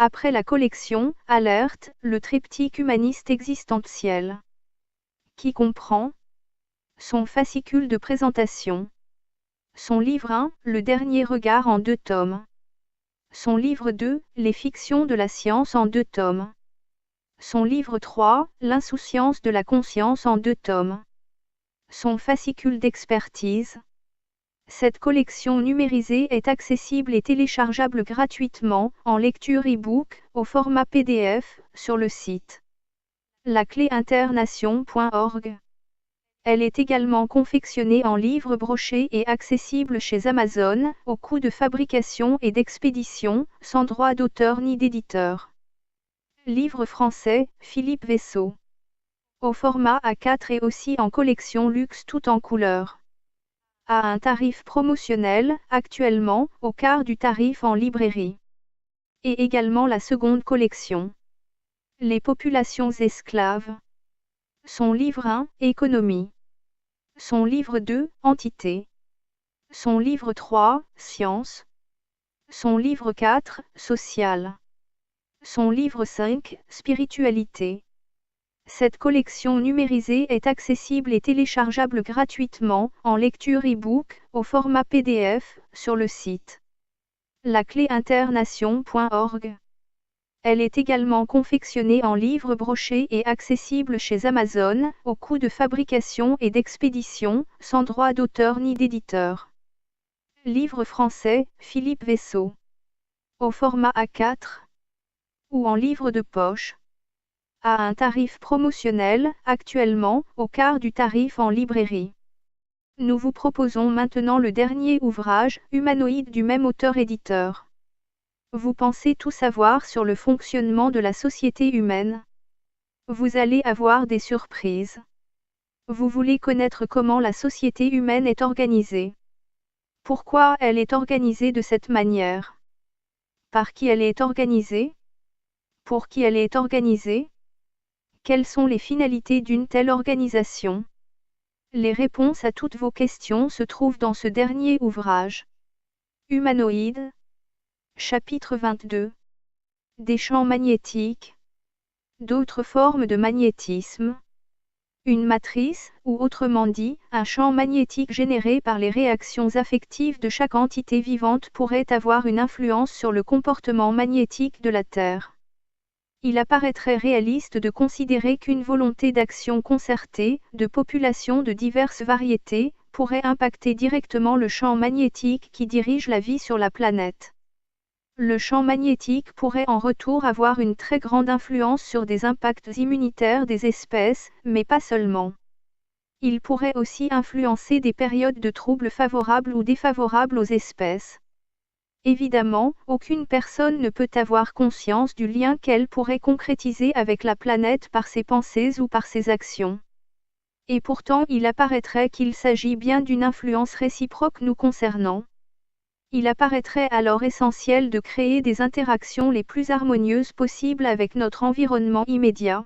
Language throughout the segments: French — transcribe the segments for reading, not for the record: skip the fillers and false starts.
Après la collection « Alerte », le triptyque humaniste existentiel, qui comprend son fascicule de présentation, son livre 1, Le dernier regard en 2 tomes, son livre 2, Les fictions de la science en 2 tomes, son livre 3, L'insouciance de la conscience en 2 tomes, son fascicule d'expertise. Cette collection numérisée est accessible et téléchargeable gratuitement, en lecture e-book, au format PDF, sur le site lacléinternation.org. Elle est également confectionnée en livre broché et accessible chez Amazon, au coût de fabrication et d'expédition, sans droit d'auteur ni d'éditeur. Livre français, Philippe Vaisseau. Au format A4 et aussi en collection luxe tout en couleur. À un tarif promotionnel, actuellement, au quart du tarif en librairie. Et également la seconde collection. Les populations esclaves. Son livre 1, Économie. Son livre 2, Entité. Son livre 3, Science. Son livre 4, Social. Son livre 5, Spiritualité. Cette collection numérisée est accessible et téléchargeable gratuitement, en lecture e-book, au format PDF, sur le site lacléinternation.org. Elle est également confectionnée en livre broché et accessible chez Amazon, au coût de fabrication et d'expédition, sans droit d'auteur ni d'éditeur. Livre français, Philippe Vaisseau. Au format A4 ou en livre de poche. À un tarif promotionnel, actuellement, au quart du tarif en librairie. Nous vous proposons maintenant le dernier ouvrage, Humanoïde du même auteur-éditeur. Vous pensez tout savoir sur le fonctionnement de la société humaine? Vous allez avoir des surprises. Vous voulez connaître comment la société humaine est organisée? Pourquoi elle est organisée de cette manière? Par qui elle est organisée? Pour qui elle est organisée? Quelles sont les finalités d'une telle organisation? Les réponses à toutes vos questions se trouvent dans ce dernier ouvrage. Humanoïdes. Chapitre 22. Des champs magnétiques. D'autres formes de magnétisme. Une matrice, ou autrement dit, un champ magnétique généré par les réactions affectives de chaque entité vivante pourrait avoir une influence sur le comportement magnétique de la Terre. Il apparaîtrait réaliste de considérer qu'une volonté d'action concertée, de populations de diverses variétés, pourrait impacter directement le champ magnétique qui dirige la vie sur la planète. Le champ magnétique pourrait en retour avoir une très grande influence sur des impacts immunitaires des espèces, mais pas seulement. Il pourrait aussi influencer des périodes de troubles favorables ou défavorables aux espèces. Évidemment, aucune personne ne peut avoir conscience du lien qu'elle pourrait concrétiser avec la planète par ses pensées ou par ses actions. Et pourtant il apparaîtrait qu'il s'agit bien d'une influence réciproque nous concernant. Il apparaîtrait alors essentiel de créer des interactions les plus harmonieuses possibles avec notre environnement immédiat.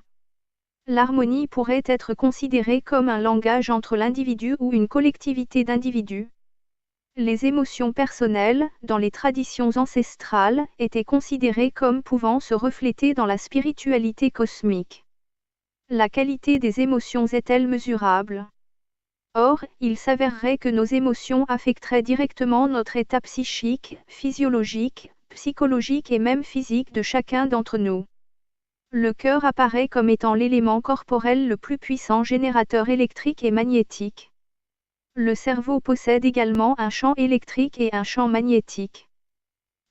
L'harmonie pourrait être considérée comme un langage entre l'individu ou une collectivité d'individus. Les émotions personnelles, dans les traditions ancestrales, étaient considérées comme pouvant se refléter dans la spiritualité cosmique. La qualité des émotions est-elle mesurable? Or, il s'avérerait que nos émotions affecteraient directement notre état psychique, physiologique, psychologique et même physique de chacun d'entre nous. Le cœur apparaît comme étant l'élément corporel le plus puissant générateur électrique et magnétique. Le cerveau possède également un champ électrique et un champ magnétique.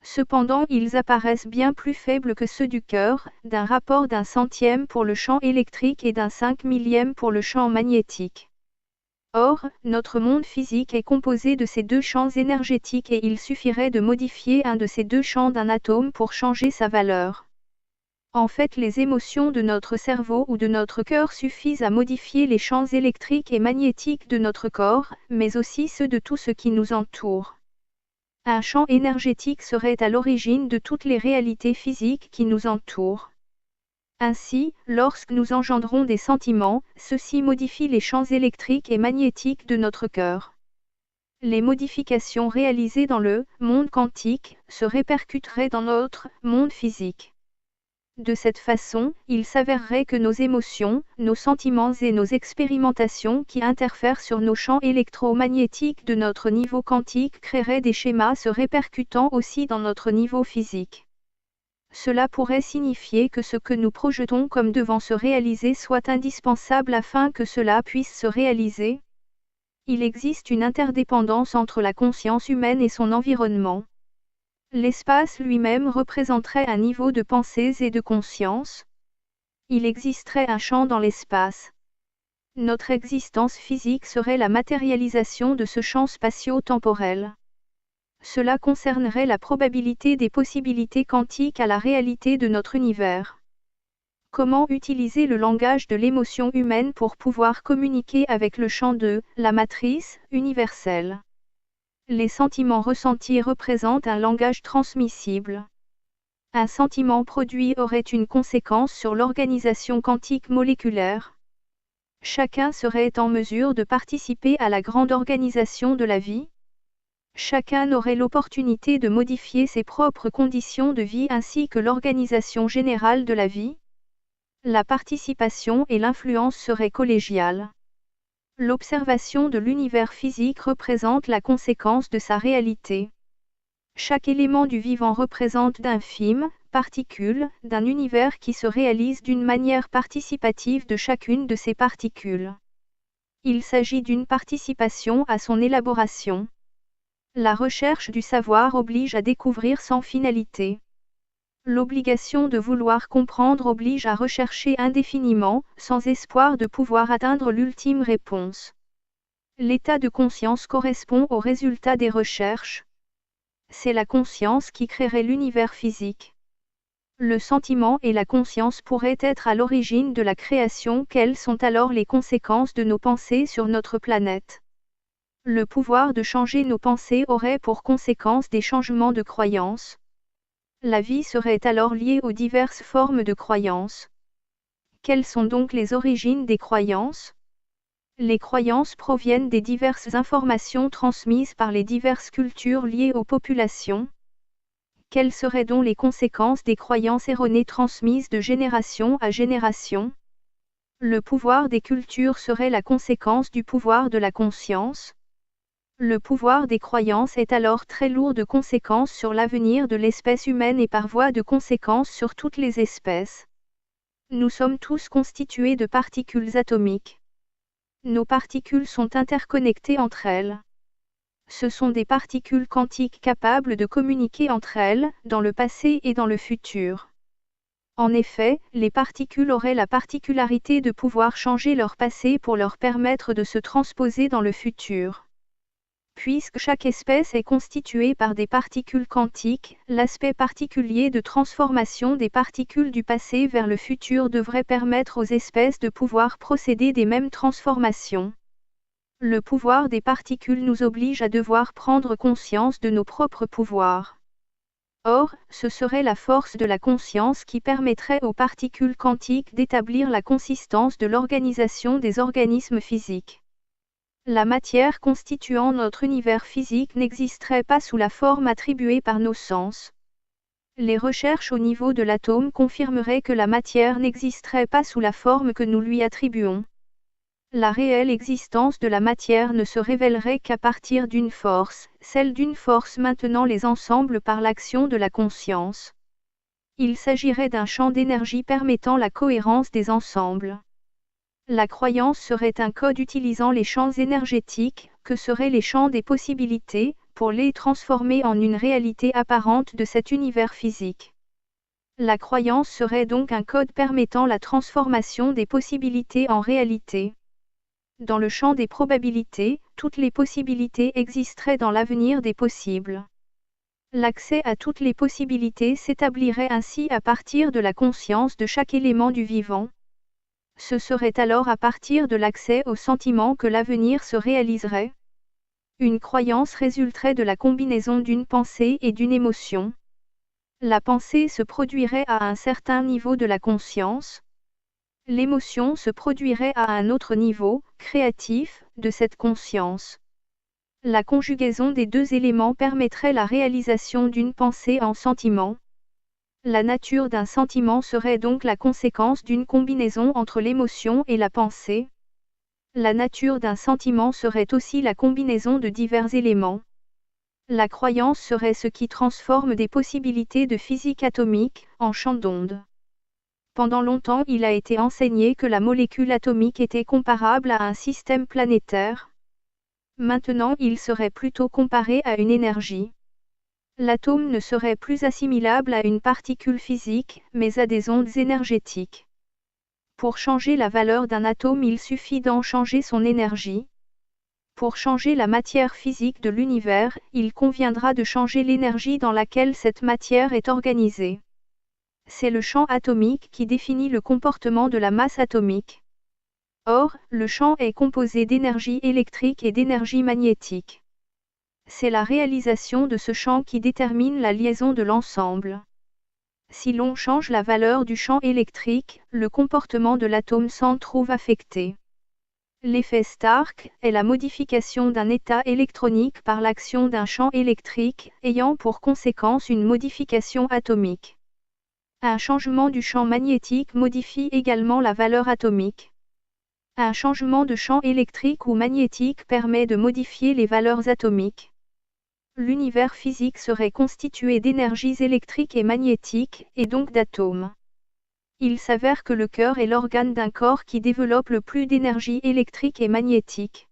Cependant ils apparaissent bien plus faibles que ceux du cœur, d'un rapport d'un centième pour le champ électrique et d'un 5/1000 pour le champ magnétique. Or, notre monde physique est composé de ces deux champs énergétiques et il suffirait de modifier un de ces deux champs d'un atome pour changer sa valeur. En fait, les émotions de notre cerveau ou de notre cœur suffisent à modifier les champs électriques et magnétiques de notre corps, mais aussi ceux de tout ce qui nous entoure. Un champ énergétique serait à l'origine de toutes les réalités physiques qui nous entourent. Ainsi, lorsque nous engendrons des sentiments, ceux-ci modifient les champs électriques et magnétiques de notre cœur. Les modifications réalisées dans le monde quantique se répercuteraient dans notre monde physique. De cette façon, il s'avérerait que nos émotions, nos sentiments et nos expérimentations qui interfèrent sur nos champs électromagnétiques de notre niveau quantique créeraient des schémas se répercutant aussi dans notre niveau physique. Cela pourrait signifier que ce que nous projetons comme devant se réaliser soit indispensable afin que cela puisse se réaliser. Il existe une interdépendance entre la conscience humaine et son environnement. L'espace lui-même représenterait un niveau de pensée et de conscience. Il existerait un champ dans l'espace. Notre existence physique serait la matérialisation de ce champ spatio-temporel. Cela concernerait la probabilité des possibilités quantiques à la réalité de notre univers. Comment utiliser le langage de l'émotion humaine pour pouvoir communiquer avec le champ de la matrice universelle? Les sentiments ressentis représentent un langage transmissible. Un sentiment produit aurait une conséquence sur l'organisation quantique moléculaire. Chacun serait en mesure de participer à la grande organisation de la vie. Chacun aurait l'opportunité de modifier ses propres conditions de vie ainsi que l'organisation générale de la vie. La participation et l'influence seraient collégiales. L'observation de l'univers physique représente la conséquence de sa réalité. Chaque élément du vivant représente d'infimes particules d'un univers qui se réalise d'une manière participative de chacune de ces particules. Il s'agit d'une participation à son élaboration. La recherche du savoir oblige à découvrir sans finalité. L'obligation de vouloir comprendre oblige à rechercher indéfiniment, sans espoir de pouvoir atteindre l'ultime réponse. L'état de conscience correspond au résultat des recherches. C'est la conscience qui créerait l'univers physique. Le sentiment et la conscience pourraient être à l'origine de la création. Quelles sont alors les conséquences de nos pensées sur notre planète? Le pouvoir de changer nos pensées aurait pour conséquence des changements de croyances. La vie serait alors liée aux diverses formes de croyances. Quelles sont donc les origines des croyances? Les croyances proviennent des diverses informations transmises par les diverses cultures liées aux populations. Quelles seraient donc les conséquences des croyances erronées transmises de génération à génération? Le pouvoir des cultures serait la conséquence du pouvoir de la conscience. Le pouvoir des croyances est alors très lourd de conséquences sur l'avenir de l'espèce humaine et par voie de conséquence sur toutes les espèces. Nous sommes tous constitués de particules atomiques. Nos particules sont interconnectées entre elles. Ce sont des particules quantiques capables de communiquer entre elles, dans le passé et dans le futur. En effet, les particules auraient la particularité de pouvoir changer leur passé pour leur permettre de se transposer dans le futur. Puisque chaque espèce est constituée par des particules quantiques, l'aspect particulier de transformation des particules du passé vers le futur devrait permettre aux espèces de pouvoir procéder des mêmes transformations. Le pouvoir des particules nous oblige à devoir prendre conscience de nos propres pouvoirs. Or, ce serait la force de la conscience qui permettrait aux particules quantiques d'établir la consistance de l'organisation des organismes physiques. La matière constituant notre univers physique n'existerait pas sous la forme attribuée par nos sens. Les recherches au niveau de l'atome confirmeraient que la matière n'existerait pas sous la forme que nous lui attribuons. La réelle existence de la matière ne se révélerait qu'à partir d'une force, celle d'une force maintenant les ensembles par l'action de la conscience. Il s'agirait d'un champ d'énergie permettant la cohérence des ensembles. La croyance serait un code utilisant les champs énergétiques, que seraient les champs des possibilités, pour les transformer en une réalité apparente de cet univers physique. La croyance serait donc un code permettant la transformation des possibilités en réalité. Dans le champ des probabilités, toutes les possibilités existeraient dans l'avenir des possibles. L'accès à toutes les possibilités s'établirait ainsi à partir de la conscience de chaque élément du vivant. Ce serait alors à partir de l'accès au sentiment que l'avenir se réaliserait. Une croyance résulterait de la combinaison d'une pensée et d'une émotion. La pensée se produirait à un certain niveau de la conscience. L'émotion se produirait à un autre niveau, créatif, de cette conscience. La conjugaison des deux éléments permettrait la réalisation d'une pensée en sentiment. La nature d'un sentiment serait donc la conséquence d'une combinaison entre l'émotion et la pensée. La nature d'un sentiment serait aussi la combinaison de divers éléments. La croyance serait ce qui transforme des possibilités de physique atomique en champ d'ondes. Pendant longtemps, il a été enseigné que la molécule atomique était comparable à un système planétaire. Maintenant, il serait plutôt comparé à une énergie. L'atome ne serait plus assimilable à une particule physique, mais à des ondes énergétiques. Pour changer la valeur d'un atome, il suffit d'en changer son énergie. Pour changer la matière physique de l'univers, il conviendra de changer l'énergie dans laquelle cette matière est organisée. C'est le champ atomique qui définit le comportement de la masse atomique. Or, le champ est composé d'énergie électrique et d'énergie magnétique. C'est la réalisation de ce champ qui détermine la liaison de l'ensemble. Si l'on change la valeur du champ électrique, le comportement de l'atome s'en trouve affecté. L'effet Stark est la modification d'un état électronique par l'action d'un champ électrique, ayant pour conséquence une modification atomique. Un changement du champ magnétique modifie également la valeur atomique. Un changement de champ électrique ou magnétique permet de modifier les valeurs atomiques. L'univers physique serait constitué d'énergies électriques et magnétiques, et donc d'atomes. Il s'avère que le cœur est l'organe d'un corps qui développe le plus d'énergie électrique et magnétique.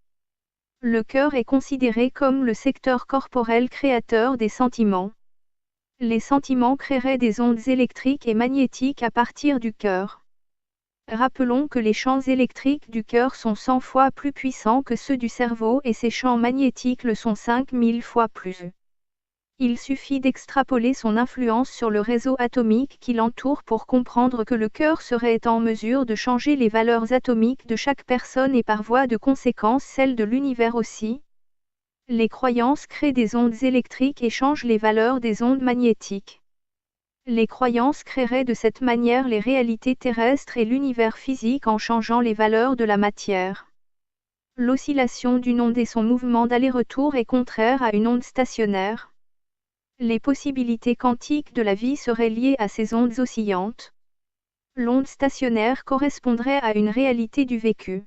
Le cœur est considéré comme le secteur corporel créateur des sentiments. Les sentiments créeraient des ondes électriques et magnétiques à partir du cœur. Rappelons que les champs électriques du cœur sont 100 fois plus puissants que ceux du cerveau et ces champs magnétiques le sont 5000 fois plus. Il suffit d'extrapoler son influence sur le réseau atomique qui l'entoure pour comprendre que le cœur serait en mesure de changer les valeurs atomiques de chaque personne et par voie de conséquence celles de l'univers aussi. Les croyances créent des ondes électriques et changent les valeurs des ondes magnétiques. Les croyances créeraient de cette manière les réalités terrestres et l'univers physique en changeant les valeurs de la matière. L'oscillation d'une onde et son mouvement d'aller-retour est contraire à une onde stationnaire. Les possibilités quantiques de la vie seraient liées à ces ondes oscillantes. L'onde stationnaire correspondrait à une réalité du vécu.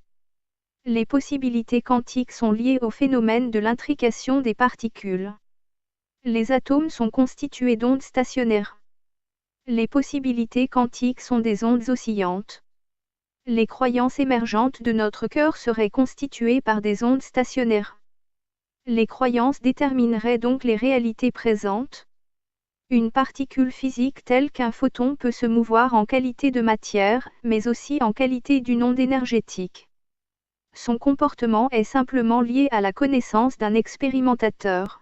Les possibilités quantiques sont liées au phénomène de l'intrication des particules. Les atomes sont constitués d'ondes stationnaires. Les possibilités quantiques sont des ondes oscillantes. Les croyances émergentes de notre cœur seraient constituées par des ondes stationnaires. Les croyances détermineraient donc les réalités présentes. Une particule physique telle qu'un photon peut se mouvoir en qualité de matière, mais aussi en qualité d'une onde énergétique. Son comportement est simplement lié à la connaissance d'un expérimentateur.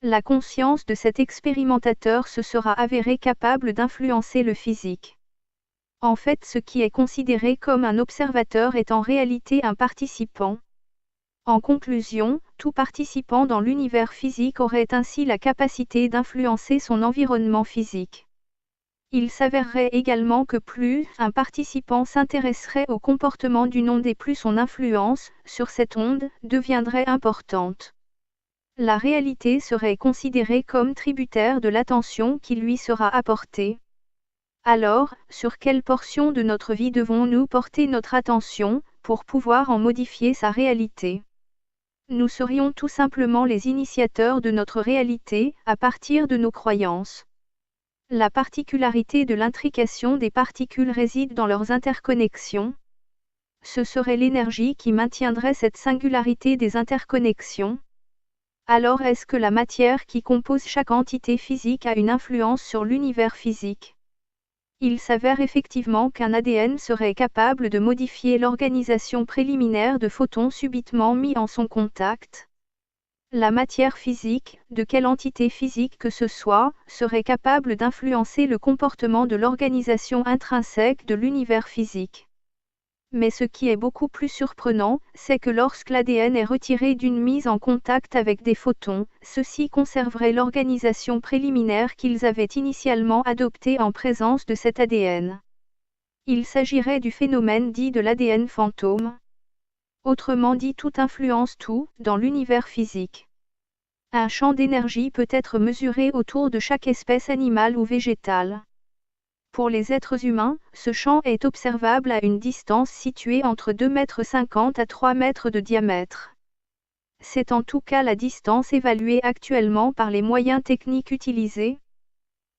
La conscience de cet expérimentateur se sera avérée capable d'influencer le physique. En fait, ce qui est considéré comme un observateur est en réalité un participant. En conclusion, tout participant dans l'univers physique aurait ainsi la capacité d'influencer son environnement physique. Il s'avérerait également que plus un participant s'intéresserait au comportement d'une onde et plus son influence sur cette onde deviendrait importante. La réalité serait considérée comme tributaire de l'attention qui lui sera apportée. Alors, sur quelle portion de notre vie devons-nous porter notre attention, pour pouvoir en modifier sa réalité ? Nous serions tout simplement les initiateurs de notre réalité, à partir de nos croyances. La particularité de l'intrication des particules réside dans leurs interconnexions. Ce serait l'énergie qui maintiendrait cette singularité des interconnexions. Alors est-ce que la matière qui compose chaque entité physique a une influence sur l'univers physique ? Il s'avère effectivement qu'un ADN serait capable de modifier l'organisation préliminaire de photons subitement mis en son contact. La matière physique, de quelle entité physique que ce soit, serait capable d'influencer le comportement de l'organisation intrinsèque de l'univers physique. Mais ce qui est beaucoup plus surprenant, c'est que lorsque l'ADN est retiré d'une mise en contact avec des photons, ceux-ci conserveraient l'organisation préliminaire qu'ils avaient initialement adoptée en présence de cet ADN. Il s'agirait du phénomène dit de l'ADN fantôme. Autrement dit, tout influence tout, dans l'univers physique. Un champ d'énergie peut être mesuré autour de chaque espèce animale ou végétale. Pour les êtres humains, ce champ est observable à une distance située entre 2,50 m à 3 mètres de diamètre. C'est en tout cas la distance évaluée actuellement par les moyens techniques utilisés.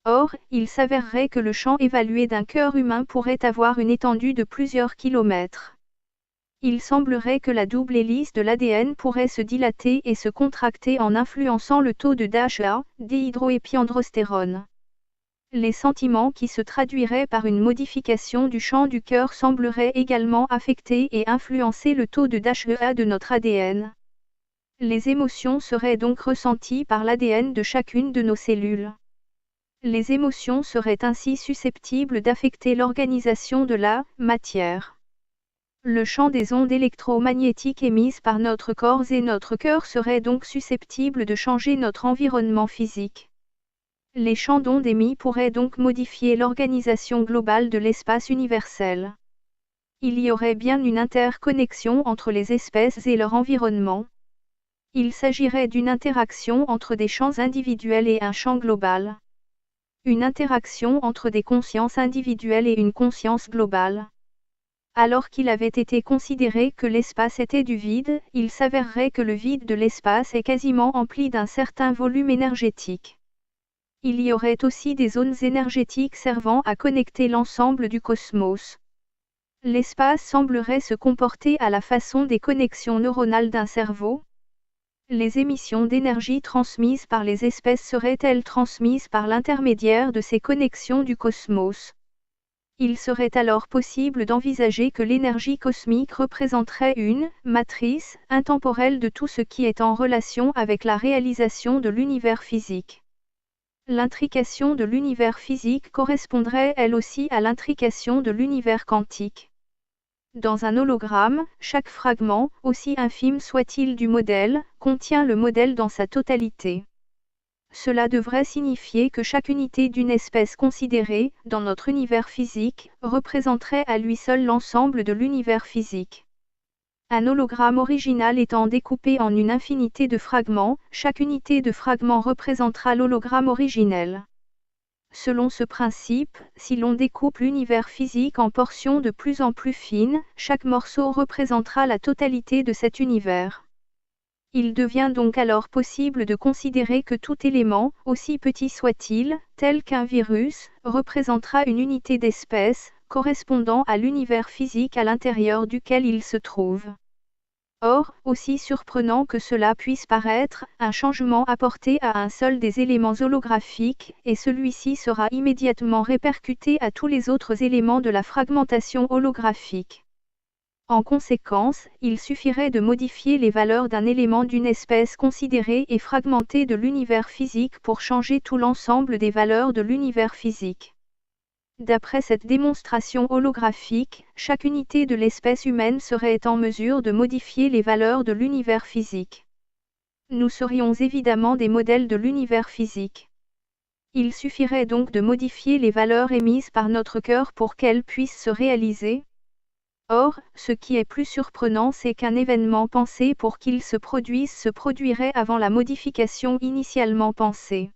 Or, il s'avérerait que le champ évalué d'un cœur humain pourrait avoir une étendue de plusieurs kilomètres. Il semblerait que la double hélice de l'ADN pourrait se dilater et se contracter en influençant le taux de DHA, dihydroépiandrostérone. Les sentiments qui se traduiraient par une modification du champ du cœur sembleraient également affecter et influencer le taux de DHA de notre ADN. Les émotions seraient donc ressenties par l'ADN de chacune de nos cellules. Les émotions seraient ainsi susceptibles d'affecter l'organisation de la matière. Le champ des ondes électromagnétiques émises par notre corps et notre cœur serait donc susceptible de changer notre environnement physique. Les champs d'ondes émis pourraient donc modifier l'organisation globale de l'espace universel. Il y aurait bien une interconnexion entre les espèces et leur environnement. Il s'agirait d'une interaction entre des champs individuels et un champ global. Une interaction entre des consciences individuelles et une conscience globale. Alors qu'il avait été considéré que l'espace était du vide, il s'avérerait que le vide de l'espace est quasiment empli d'un certain volume énergétique. Il y aurait aussi des zones énergétiques servant à connecter l'ensemble du cosmos. L'espace semblerait se comporter à la façon des connexions neuronales d'un cerveau. Les émissions d'énergie transmises par les espèces seraient-elles transmises par l'intermédiaire de ces connexions du cosmos? Il serait alors possible d'envisager que l'énergie cosmique représenterait une matrice intemporelle de tout ce qui est en relation avec la réalisation de l'univers physique. L'intrication de l'univers physique correspondrait elle aussi à l'intrication de l'univers quantique. Dans un hologramme, chaque fragment, aussi infime soit-il du modèle, contient le modèle dans sa totalité. Cela devrait signifier que chaque unité d'une espèce considérée, dans notre univers physique, représenterait à lui seul l'ensemble de l'univers physique. Un hologramme original étant découpé en une infinité de fragments, chaque unité de fragment représentera l'hologramme originel. Selon ce principe, si l'on découpe l'univers physique en portions de plus en plus fines, chaque morceau représentera la totalité de cet univers. Il devient donc alors possible de considérer que tout élément, aussi petit soit-il, tel qu'un virus, représentera une unité d'espèce, correspondant à l'univers physique à l'intérieur duquel il se trouve. Or, aussi surprenant que cela puisse paraître, un changement apporté à un seul des éléments holographiques, et celui-ci sera immédiatement répercuté à tous les autres éléments de la fragmentation holographique. En conséquence, il suffirait de modifier les valeurs d'un élément d'une espèce considérée et fragmentée de l'univers physique pour changer tout l'ensemble des valeurs de l'univers physique. D'après cette démonstration holographique, chaque unité de l'espèce humaine serait en mesure de modifier les valeurs de l'univers physique. Nous serions évidemment des modèles de l'univers physique. Il suffirait donc de modifier les valeurs émises par notre cœur pour qu'elles puissent se réaliser. Or, ce qui est plus surprenant, c'est qu'un événement pensé pour qu'il se produise se produirait avant la modification initialement pensée.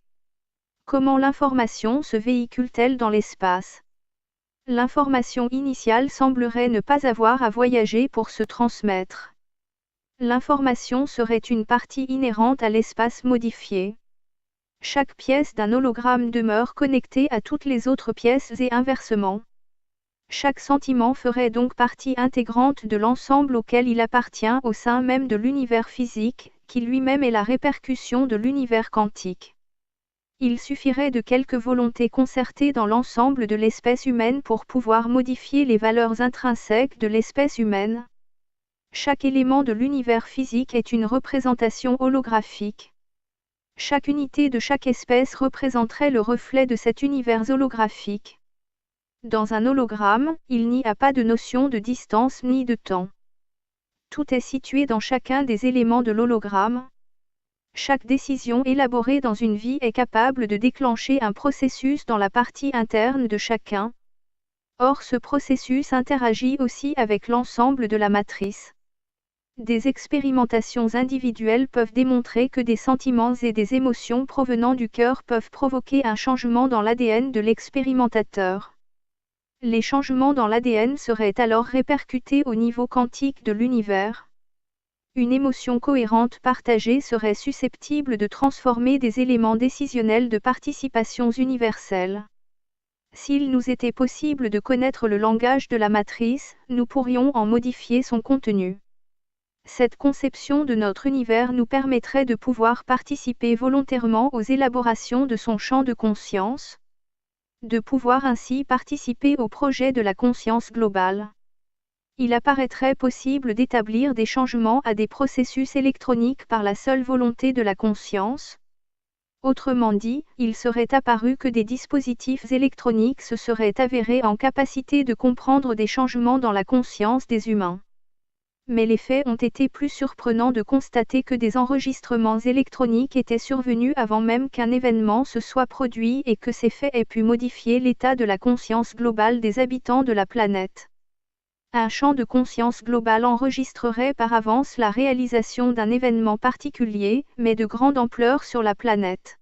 Comment l'information se véhicule-t-elle dans l'espace? L'information initiale semblerait ne pas avoir à voyager pour se transmettre. L'information serait une partie inhérente à l'espace modifié. Chaque pièce d'un hologramme demeure connectée à toutes les autres pièces et inversement. Chaque sentiment ferait donc partie intégrante de l'ensemble auquel il appartient au sein même de l'univers physique, qui lui-même est la répercussion de l'univers quantique. Il suffirait de quelques volontés concertées dans l'ensemble de l'espèce humaine pour pouvoir modifier les valeurs intrinsèques de l'espèce humaine. Chaque élément de l'univers physique est une représentation holographique. Chaque unité de chaque espèce représenterait le reflet de cet univers holographique. Dans un hologramme, il n'y a pas de notion de distance ni de temps. Tout est situé dans chacun des éléments de l'hologramme. Chaque décision élaborée dans une vie est capable de déclencher un processus dans la partie interne de chacun. Or, ce processus interagit aussi avec l'ensemble de la matrice. Des expérimentations individuelles peuvent démontrer que des sentiments et des émotions provenant du cœur peuvent provoquer un changement dans l'ADN de l'expérimentateur. Les changements dans l'ADN seraient alors répercutés au niveau quantique de l'univers. Une émotion cohérente partagée serait susceptible de transformer des éléments décisionnels de participations universelles. S'il nous était possible de connaître le langage de la matrice, nous pourrions en modifier son contenu. Cette conception de notre univers nous permettrait de pouvoir participer volontairement aux élaborations de son champ de conscience, de pouvoir ainsi participer au projet de la conscience globale. Il apparaîtrait possible d'établir des changements à des processus électroniques par la seule volonté de la conscience. Autrement dit, il serait apparu que des dispositifs électroniques se seraient avérés en capacité de comprendre des changements dans la conscience des humains. Mais les faits ont été plus surprenants de constater que des enregistrements électroniques étaient survenus avant même qu'un événement se soit produit et que ces faits aient pu modifier l'état de la conscience globale des habitants de la planète. Un champ de conscience globale enregistrerait par avance la réalisation d'un événement particulier, mais de grande ampleur sur la planète.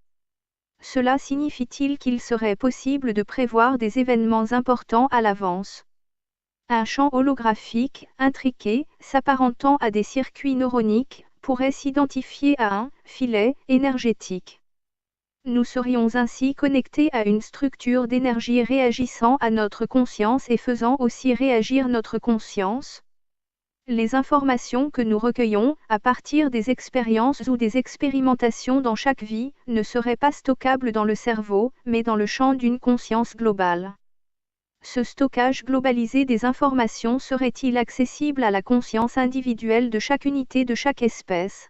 Cela signifie-t-il qu'il serait possible de prévoir des événements importants à l'avance ? Un champ holographique, intriqué, s'apparentant à des circuits neuroniques, pourrait s'identifier à un filet énergétique. Nous serions ainsi connectés à une structure d'énergie réagissant à notre conscience et faisant aussi réagir notre conscience. Les informations que nous recueillons, à partir des expériences ou des expérimentations dans chaque vie, ne seraient pas stockables dans le cerveau, mais dans le champ d'une conscience globale. Ce stockage globalisé des informations serait-il accessible à la conscience individuelle de chaque unité de chaque espèce ?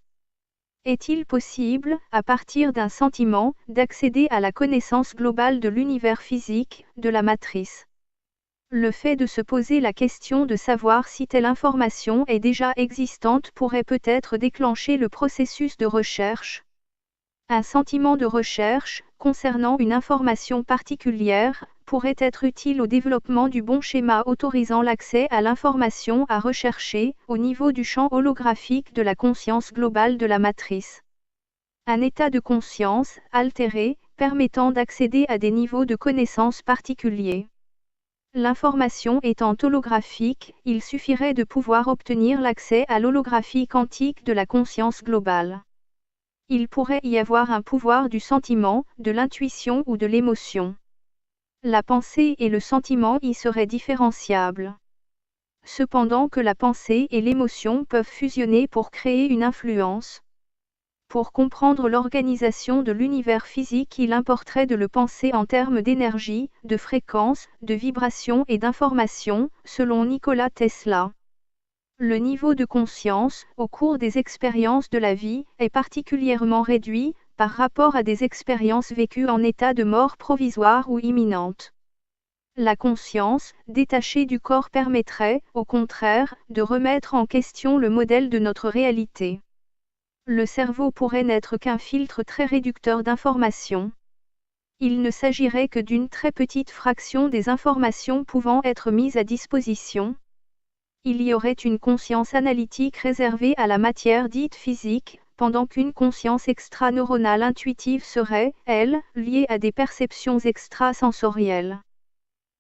Est-il possible, à partir d'un sentiment, d'accéder à la connaissance globale de l'univers physique, de la matrice ? Le fait de se poser la question de savoir si telle information est déjà existante pourrait peut-être déclencher le processus de recherche. Un sentiment de recherche, concernant une information particulière, pourrait être utile au développement du bon schéma autorisant l'accès à l'information à rechercher, au niveau du champ holographique de la conscience globale de la matrice. Un état de conscience, altéré, permettant d'accéder à des niveaux de connaissance particuliers. L'information étant holographique, il suffirait de pouvoir obtenir l'accès à l'holographie quantique de la conscience globale. Il pourrait y avoir un pouvoir du sentiment, de l'intuition ou de l'émotion. La pensée et le sentiment y seraient différenciables. Cependant que la pensée et l'émotion peuvent fusionner pour créer une influence. Pour comprendre l'organisation de l'univers physique, il importerait de le penser en termes d'énergie, de fréquence, de vibration et d'information, selon Nikola Tesla. Le niveau de conscience, au cours des expériences de la vie, est particulièrement réduit, par rapport à des expériences vécues en état de mort provisoire ou imminente. La conscience, détachée du corps permettrait, au contraire, de remettre en question le modèle de notre réalité. Le cerveau pourrait n'être qu'un filtre très réducteur d'informations. Il ne s'agirait que d'une très petite fraction des informations pouvant être mises à disposition. Il y aurait une conscience analytique réservée à la matière dite physique, pendant qu'une conscience extraneuronale intuitive serait, elle, liée à des perceptions extrasensorielles.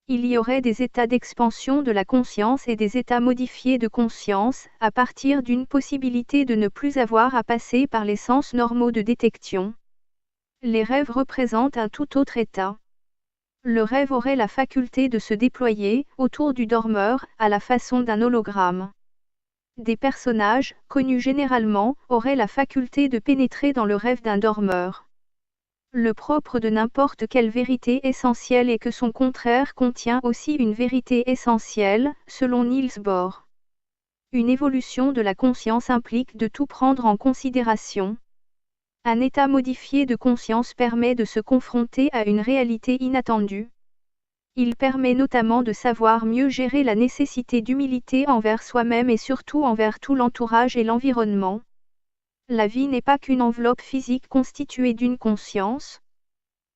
Il y aurait des états d'expansion de la conscience et des états modifiés de conscience, à partir d'une possibilité de ne plus avoir à passer par les sens normaux de détection. Les rêves représentent un tout autre état. Le rêve aurait la faculté de se déployer, autour du dormeur, à la façon d'un hologramme. Des personnages, connus généralement, auraient la faculté de pénétrer dans le rêve d'un dormeur. Le propre de n'importe quelle vérité essentielle est que son contraire contient aussi une vérité essentielle, selon Niels Bohr. Une évolution de la conscience implique de tout prendre en considération. Un état modifié de conscience permet de se confronter à une réalité inattendue. Il permet notamment de savoir mieux gérer la nécessité d'humilité envers soi-même et surtout envers tout l'entourage et l'environnement. La vie n'est pas qu'une enveloppe physique constituée d'une conscience.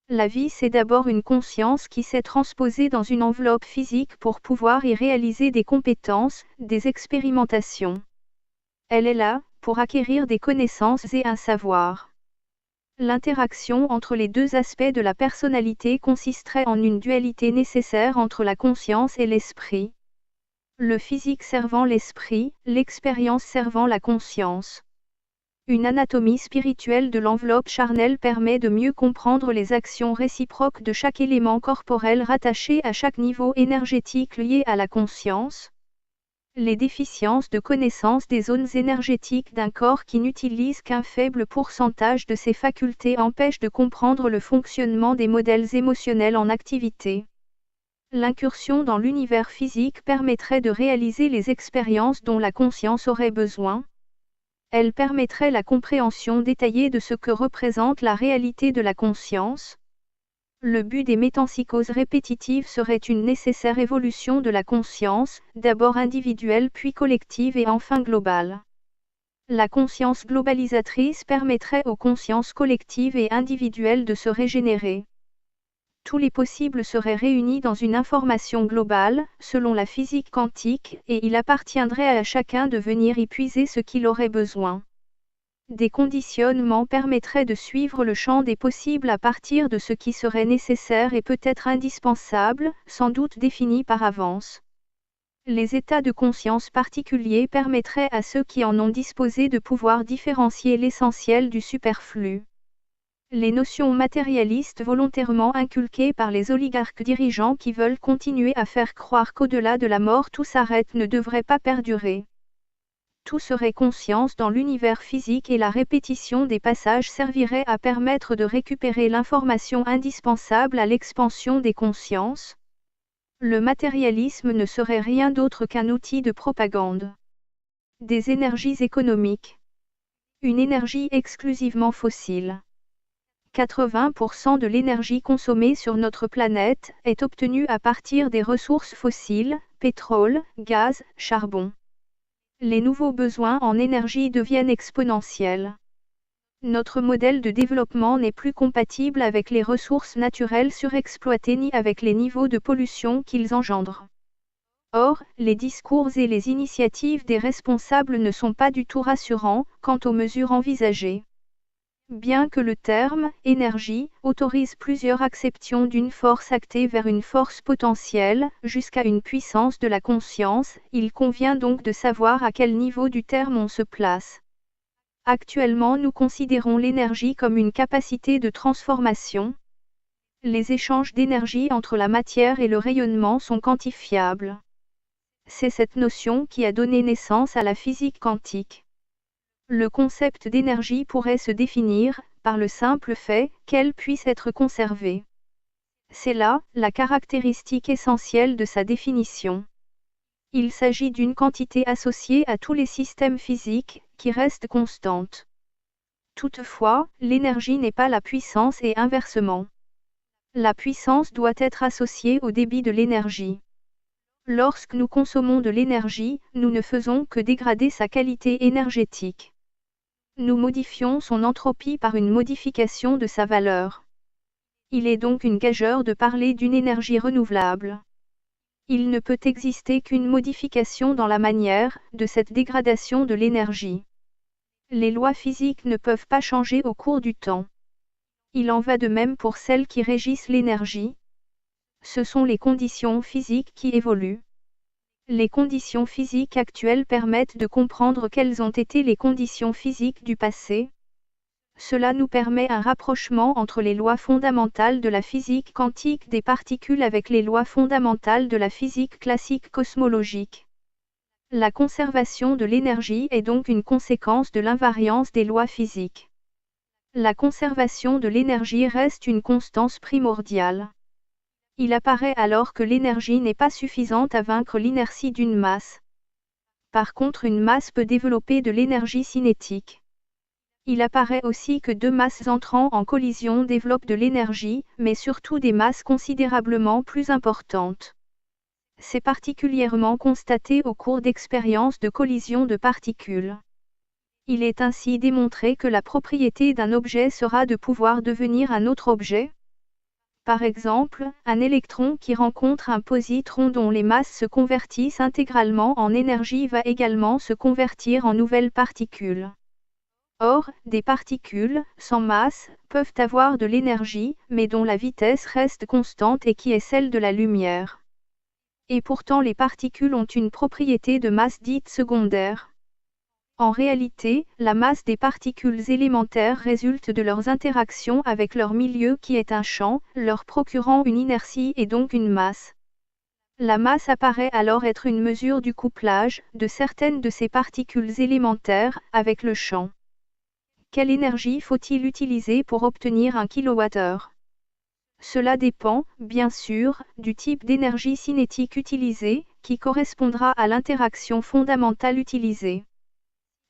La vie c'est d'abord une conscience qui s'est transposée dans une enveloppe physique pour pouvoir y réaliser des compétences, des expérimentations. Elle est là, pour acquérir des connaissances et un savoir. L'interaction entre les deux aspects de la personnalité consisterait en une dualité nécessaire entre la conscience et l'esprit. Le physique servant l'esprit, l'expérience servant la conscience. Une anatomie spirituelle de l'enveloppe charnelle permet de mieux comprendre les actions réciproques de chaque élément corporel rattaché à chaque niveau énergétique lié à la conscience. Les déficiences de connaissance des zones énergétiques d'un corps qui n'utilise qu'un faible pourcentage de ses facultés empêchent de comprendre le fonctionnement des modèles émotionnels en activité. L'incursion dans l'univers physique permettrait de réaliser les expériences dont la conscience aurait besoin. Elle permettrait la compréhension détaillée de ce que représente la réalité de la conscience. Le but des métempsychoses répétitives serait une nécessaire évolution de la conscience, d'abord individuelle puis collective et enfin globale. La conscience globalisatrice permettrait aux consciences collectives et individuelles de se régénérer. Tous les possibles seraient réunis dans une information globale, selon la physique quantique, et il appartiendrait à chacun de venir y puiser ce qu'il aurait besoin. Des conditionnements permettraient de suivre le champ des possibles à partir de ce qui serait nécessaire et peut-être indispensable, sans doute défini par avance. Les états de conscience particuliers permettraient à ceux qui en ont disposé de pouvoir différencier l'essentiel du superflu. Les notions matérialistes volontairement inculquées par les oligarques dirigeants qui veulent continuer à faire croire qu'au-delà de la mort tout s'arrête ne devraient pas perdurer. Tout serait conscience dans l'univers physique et la répétition des passages servirait à permettre de récupérer l'information indispensable à l'expansion des consciences. Le matérialisme ne serait rien d'autre qu'un outil de propagande. Des énergies économiques. Une énergie exclusivement fossile. 80% de l'énergie consommée sur notre planète est obtenue à partir des ressources fossiles, pétrole, gaz, charbon. Les nouveaux besoins en énergie deviennent exponentiels. Notre modèle de développement n'est plus compatible avec les ressources naturelles surexploitées ni avec les niveaux de pollution qu'ils engendrent. Or, les discours et les initiatives des responsables ne sont pas du tout rassurants quant aux mesures envisagées. Bien que le terme « énergie » autorise plusieurs acceptions d'une force actée vers une force potentielle, jusqu'à une puissance de la conscience, il convient donc de savoir à quel niveau du terme on se place. Actuellement nous considérons l'énergie comme une capacité de transformation. Les échanges d'énergie entre la matière et le rayonnement sont quantifiables. C'est cette notion qui a donné naissance à la physique quantique. Le concept d'énergie pourrait se définir, par le simple fait qu'elle puisse être conservée. C'est là, la caractéristique essentielle de sa définition. Il s'agit d'une quantité associée à tous les systèmes physiques, qui reste constante. Toutefois, l'énergie n'est pas la puissance et inversement. La puissance doit être associée au débit de l'énergie. Lorsque nous consommons de l'énergie, nous ne faisons que dégrader sa qualité énergétique. Nous modifions son entropie par une modification de sa valeur. Il est donc une gageure de parler d'une énergie renouvelable. Il ne peut exister qu'une modification dans la manière de cette dégradation de l'énergie. Les lois physiques ne peuvent pas changer au cours du temps. Il en va de même pour celles qui régissent l'énergie. Ce sont les conditions physiques qui évoluent. Les conditions physiques actuelles permettent de comprendre quelles ont été les conditions physiques du passé. Cela nous permet un rapprochement entre les lois fondamentales de la physique quantique des particules avec les lois fondamentales de la physique classique cosmologique. La conservation de l'énergie est donc une conséquence de l'invariance des lois physiques. La conservation de l'énergie reste une constance primordiale. Il apparaît alors que l'énergie n'est pas suffisante à vaincre l'inertie d'une masse. Par contre, une masse peut développer de l'énergie cinétique. Il apparaît aussi que deux masses entrant en collision développent de l'énergie, mais surtout des masses considérablement plus importantes. C'est particulièrement constaté au cours d'expériences de collision de particules. Il est ainsi démontré que la propriété d'un objet sera de pouvoir devenir un autre objet. Par exemple, un électron qui rencontre un positron dont les masses se convertissent intégralement en énergie va également se convertir en nouvelles particules. Or, des particules, sans masse, peuvent avoir de l'énergie, mais dont la vitesse reste constante et qui est celle de la lumière. Et pourtant les particules ont une propriété de masse dite secondaire. En réalité, la masse des particules élémentaires résulte de leurs interactions avec leur milieu qui est un champ, leur procurant une inertie et donc une masse. La masse apparaît alors être une mesure du couplage de certaines de ces particules élémentaires avec le champ. Quelle énergie faut-il utiliser pour obtenir 1 kWh? Cela dépend, bien sûr, du type d'énergie cinétique utilisée, qui correspondra à l'interaction fondamentale utilisée.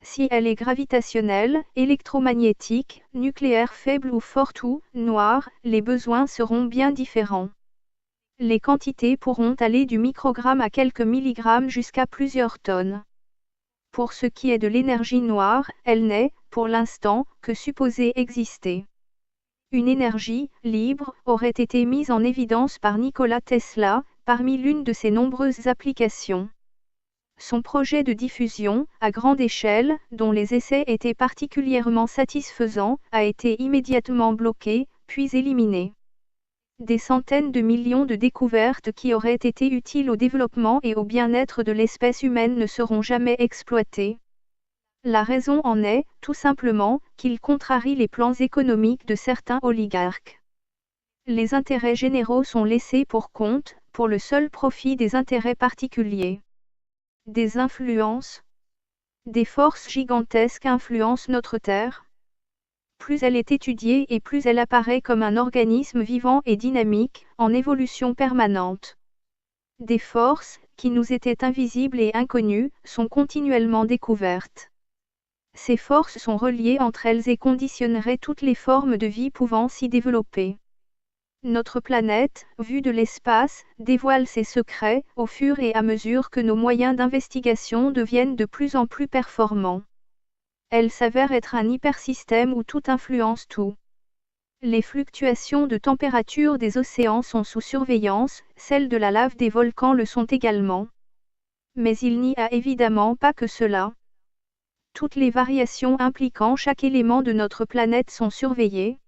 Si elle est gravitationnelle, électromagnétique, nucléaire faible ou forte ou noire, les besoins seront bien différents. Les quantités pourront aller du microgramme à quelques milligrammes jusqu'à plusieurs tonnes. Pour ce qui est de l'énergie noire, elle n'est, pour l'instant, que supposée exister. Une énergie libre aurait été mise en évidence par Nikola Tesla, parmi l'une de ses nombreuses applications. Son projet de diffusion, à grande échelle, dont les essais étaient particulièrement satisfaisants, a été immédiatement bloqué, puis éliminé. Des centaines de millions de découvertes qui auraient été utiles au développement et au bien-être de l'espèce humaine ne seront jamais exploitées. La raison en est, tout simplement, qu'il contrarie les plans économiques de certains oligarques. Les intérêts généraux sont laissés pour compte, pour le seul profit des intérêts particuliers. Des influences. Des forces gigantesques influencent notre Terre. Plus elle est étudiée et plus elle apparaît comme un organisme vivant et dynamique, en évolution permanente. Des forces, qui nous étaient invisibles et inconnues, sont continuellement découvertes. Ces forces sont reliées entre elles et conditionneraient toutes les formes de vie pouvant s'y développer. Notre planète, vue de l'espace, dévoile ses secrets, au fur et à mesure que nos moyens d'investigation deviennent de plus en plus performants. Elle s'avère être un hypersystème où tout influence tout. Les fluctuations de température des océans sont sous surveillance, celles de la lave des volcans le sont également. Mais il n'y a évidemment pas que cela. Toutes les variations impliquant chaque élément de notre planète sont surveillées.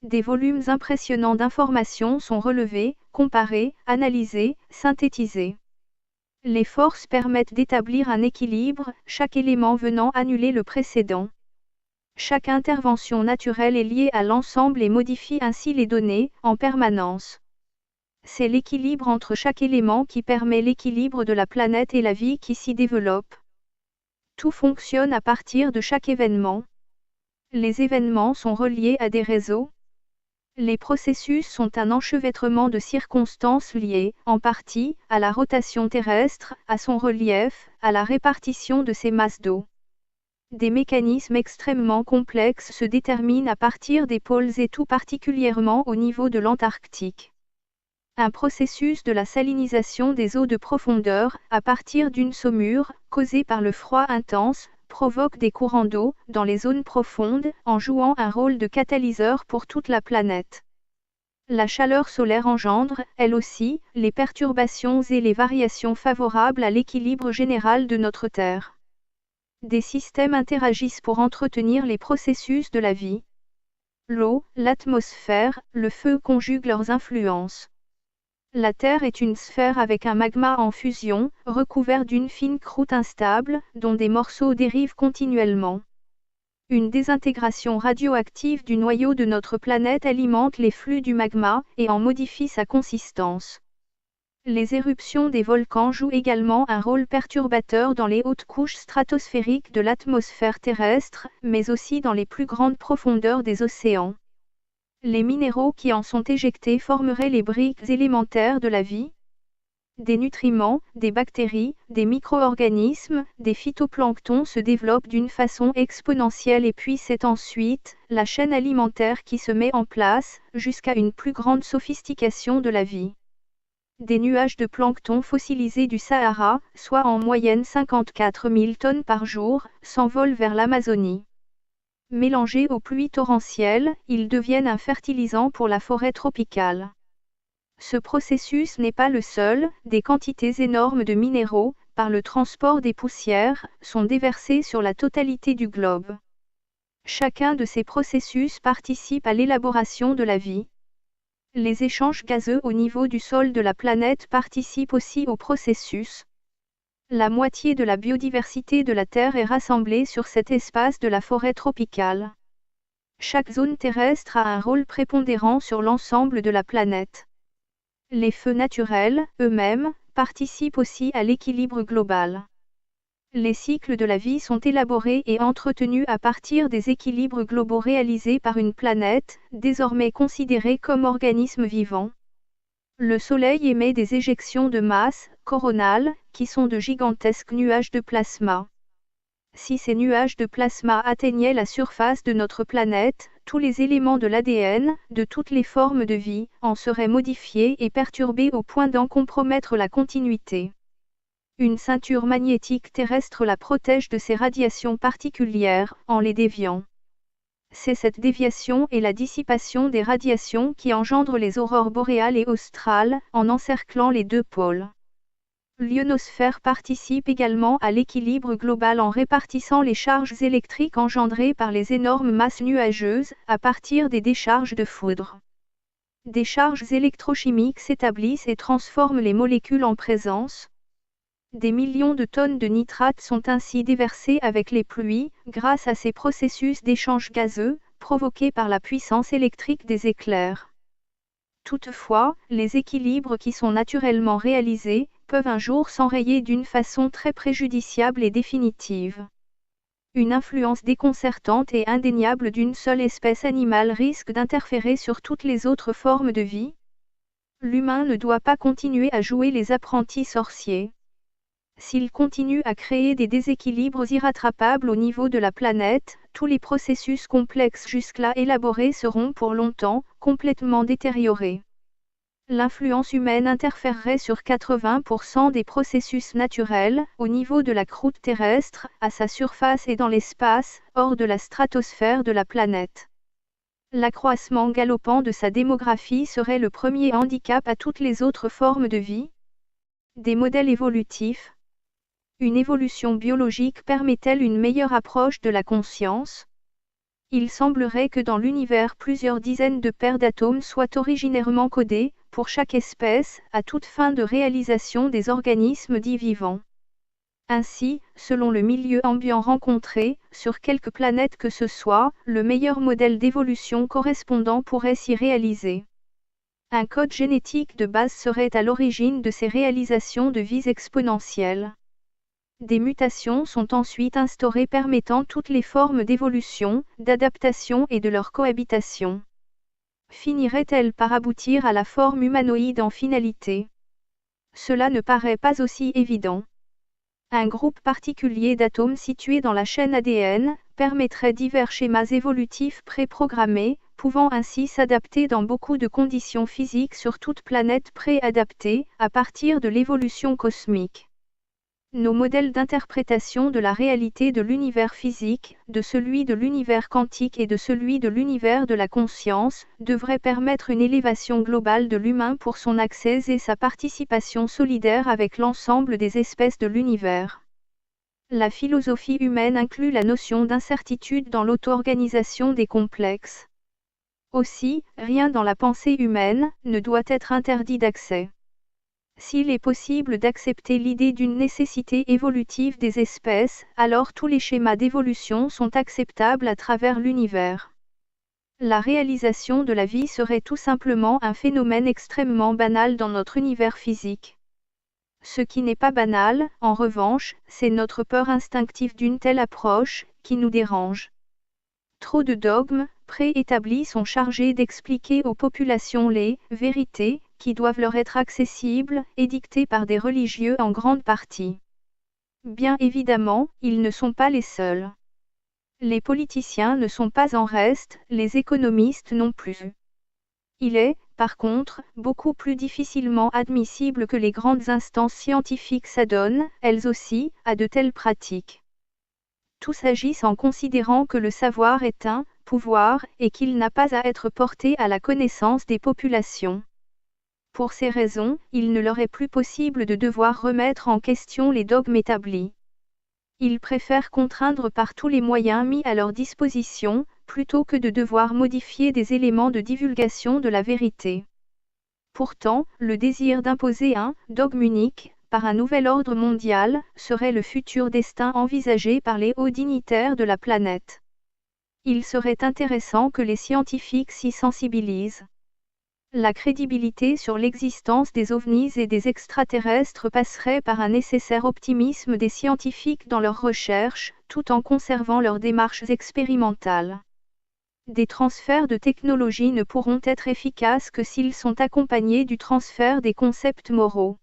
Des volumes impressionnants d'informations sont relevés, comparés, analysés, synthétisés. Les forces permettent d'établir un équilibre, chaque élément venant annuler le précédent. Chaque intervention naturelle est liée à l'ensemble et modifie ainsi les données, en permanence. C'est l'équilibre entre chaque élément qui permet l'équilibre de la planète et la vie qui s'y développe. Tout fonctionne à partir de chaque événement. Les événements sont reliés à des réseaux. Les processus sont un enchevêtrement de circonstances liées, en partie, à la rotation terrestre, à son relief, à la répartition de ses masses d'eau. Des mécanismes extrêmement complexes se déterminent à partir des pôles et tout particulièrement au niveau de l'Antarctique. Un processus de la salinisation des eaux de profondeur, à partir d'une saumure, causée par le froid intense, provoque des courants d'eau, dans les zones profondes, en jouant un rôle de catalyseur pour toute la planète. La chaleur solaire engendre, elle aussi, les perturbations et les variations favorables à l'équilibre général de notre Terre. Des systèmes interagissent pour entretenir les processus de la vie. L'eau, l'atmosphère, le feu conjuguent leurs influences. La Terre est une sphère avec un magma en fusion, recouvert d'une fine croûte instable, dont des morceaux dérivent continuellement. Une désintégration radioactive du noyau de notre planète alimente les flux du magma, et en modifie sa consistance. Les éruptions des volcans jouent également un rôle perturbateur dans les hautes couches stratosphériques de l'atmosphère terrestre, mais aussi dans les plus grandes profondeurs des océans. Les minéraux qui en sont éjectés formeraient les briques élémentaires de la vie. Des nutriments, des bactéries, des micro-organismes, des phytoplanctons se développent d'une façon exponentielle et puis c'est ensuite la chaîne alimentaire qui se met en place, jusqu'à une plus grande sophistication de la vie. Des nuages de plancton fossilisés du Sahara, soit en moyenne 54 000 tonnes par jour, s'envolent vers l'Amazonie. Mélangés aux pluies torrentielles, ils deviennent un fertilisant pour la forêt tropicale. Ce processus n'est pas le seul, des quantités énormes de minéraux, par le transport des poussières, sont déversées sur la totalité du globe. Chacun de ces processus participe à l'élaboration de la vie. Les échanges gazeux au niveau du sol de la planète participent aussi au processus. La moitié de la biodiversité de la Terre est rassemblée sur cet espace de la forêt tropicale. Chaque zone terrestre a un rôle prépondérant sur l'ensemble de la planète. Les feux naturels, eux-mêmes, participent aussi à l'équilibre global. Les cycles de la vie sont élaborés et entretenus à partir des équilibres globaux réalisés par une planète, désormais considérée comme organisme vivant. Le Soleil émet des éjections de masse coronale, qui sont de gigantesques nuages de plasma. Si ces nuages de plasma atteignaient la surface de notre planète, tous les éléments de l'ADN, de toutes les formes de vie, en seraient modifiés et perturbés au point d'en compromettre la continuité. Une ceinture magnétique terrestre la protège de ces radiations particulières, en les déviant. C'est cette déviation et la dissipation des radiations qui engendrent les aurores boréales et australes, en encerclant les deux pôles. L'ionosphère participe également à l'équilibre global en répartissant les charges électriques engendrées par les énormes masses nuageuses, à partir des décharges de foudre. Des charges électrochimiques s'établissent et transforment les molécules en présence. Des millions de tonnes de nitrates sont ainsi déversées avec les pluies, grâce à ces processus d'échange gazeux, provoqués par la puissance électrique des éclairs. Toutefois, les équilibres qui sont naturellement réalisés, peuvent un jour s'enrayer d'une façon très préjudiciable et définitive. Une influence déconcertante et indéniable d'une seule espèce animale risque d'interférer sur toutes les autres formes de vie. L'humain ne doit pas continuer à jouer les apprentis sorciers. S'il continue à créer des déséquilibres irrattrapables au niveau de la planète, tous les processus complexes jusque-là élaborés seront pour longtemps complètement détériorés. L'influence humaine interférerait sur 80% des processus naturels, au niveau de la croûte terrestre, à sa surface et dans l'espace, hors de la stratosphère de la planète. L'accroissement galopant de sa démographie serait le premier handicap à toutes les autres formes de vie. Des modèles évolutifs. Une évolution biologique permet-elle une meilleure approche de la conscience ? Il semblerait que dans l'univers plusieurs dizaines de paires d'atomes soient originairement codés, pour chaque espèce, à toute fin de réalisation des organismes dits vivants. Ainsi, selon le milieu ambiant rencontré, sur quelque planète que ce soit, le meilleur modèle d'évolution correspondant pourrait s'y réaliser. Un code génétique de base serait à l'origine de ces réalisations de vies exponentielles. Des mutations sont ensuite instaurées permettant toutes les formes d'évolution, d'adaptation et de leur cohabitation. Finirait-elle par aboutir à la forme humanoïde en finalité ? Cela ne paraît pas aussi évident. Un groupe particulier d'atomes situés dans la chaîne ADN permettrait divers schémas évolutifs préprogrammés, pouvant ainsi s'adapter dans beaucoup de conditions physiques sur toute planète préadaptée, à partir de l'évolution cosmique. Nos modèles d'interprétation de la réalité de l'univers physique, de celui de l'univers quantique et de celui de l'univers de la conscience, devraient permettre une élévation globale de l'humain pour son accès et sa participation solidaire avec l'ensemble des espèces de l'univers. La philosophie humaine inclut la notion d'incertitude dans l'auto-organisation des complexes. Aussi, rien dans la pensée humaine ne doit être interdit d'accès. S'il est possible d'accepter l'idée d'une nécessité évolutive des espèces, alors tous les schémas d'évolution sont acceptables à travers l'univers. La réalisation de la vie serait tout simplement un phénomène extrêmement banal dans notre univers physique. Ce qui n'est pas banal, en revanche, c'est notre peur instinctive d'une telle approche, qui nous dérange. Trop de dogmes préétablis sont chargés d'expliquer aux populations les vérités, qui doivent leur être accessibles, et dictées par des religieux en grande partie. Bien évidemment, ils ne sont pas les seuls. Les politiciens ne sont pas en reste, les économistes non plus. Il est, par contre, beaucoup plus difficilement admissible que les grandes instances scientifiques s'adonnent, elles aussi, à de telles pratiques. Tous agissent en considérant que le savoir est un pouvoir, et qu'il n'a pas à être porté à la connaissance des populations. Pour ces raisons, il ne leur est plus possible de devoir remettre en question les dogmes établis. Ils préfèrent contraindre par tous les moyens mis à leur disposition, plutôt que de devoir modifier des éléments de divulgation de la vérité. Pourtant, le désir d'imposer un « dogme unique » par un nouvel ordre mondial, serait le futur destin envisagé par les hauts dignitaires de la planète. Il serait intéressant que les scientifiques s'y sensibilisent. La crédibilité sur l'existence des ovnis et des extraterrestres passerait par un nécessaire optimisme des scientifiques dans leurs recherches, tout en conservant leurs démarches expérimentales. Des transferts de technologie ne pourront être efficaces que s'ils sont accompagnés du transfert des concepts moraux.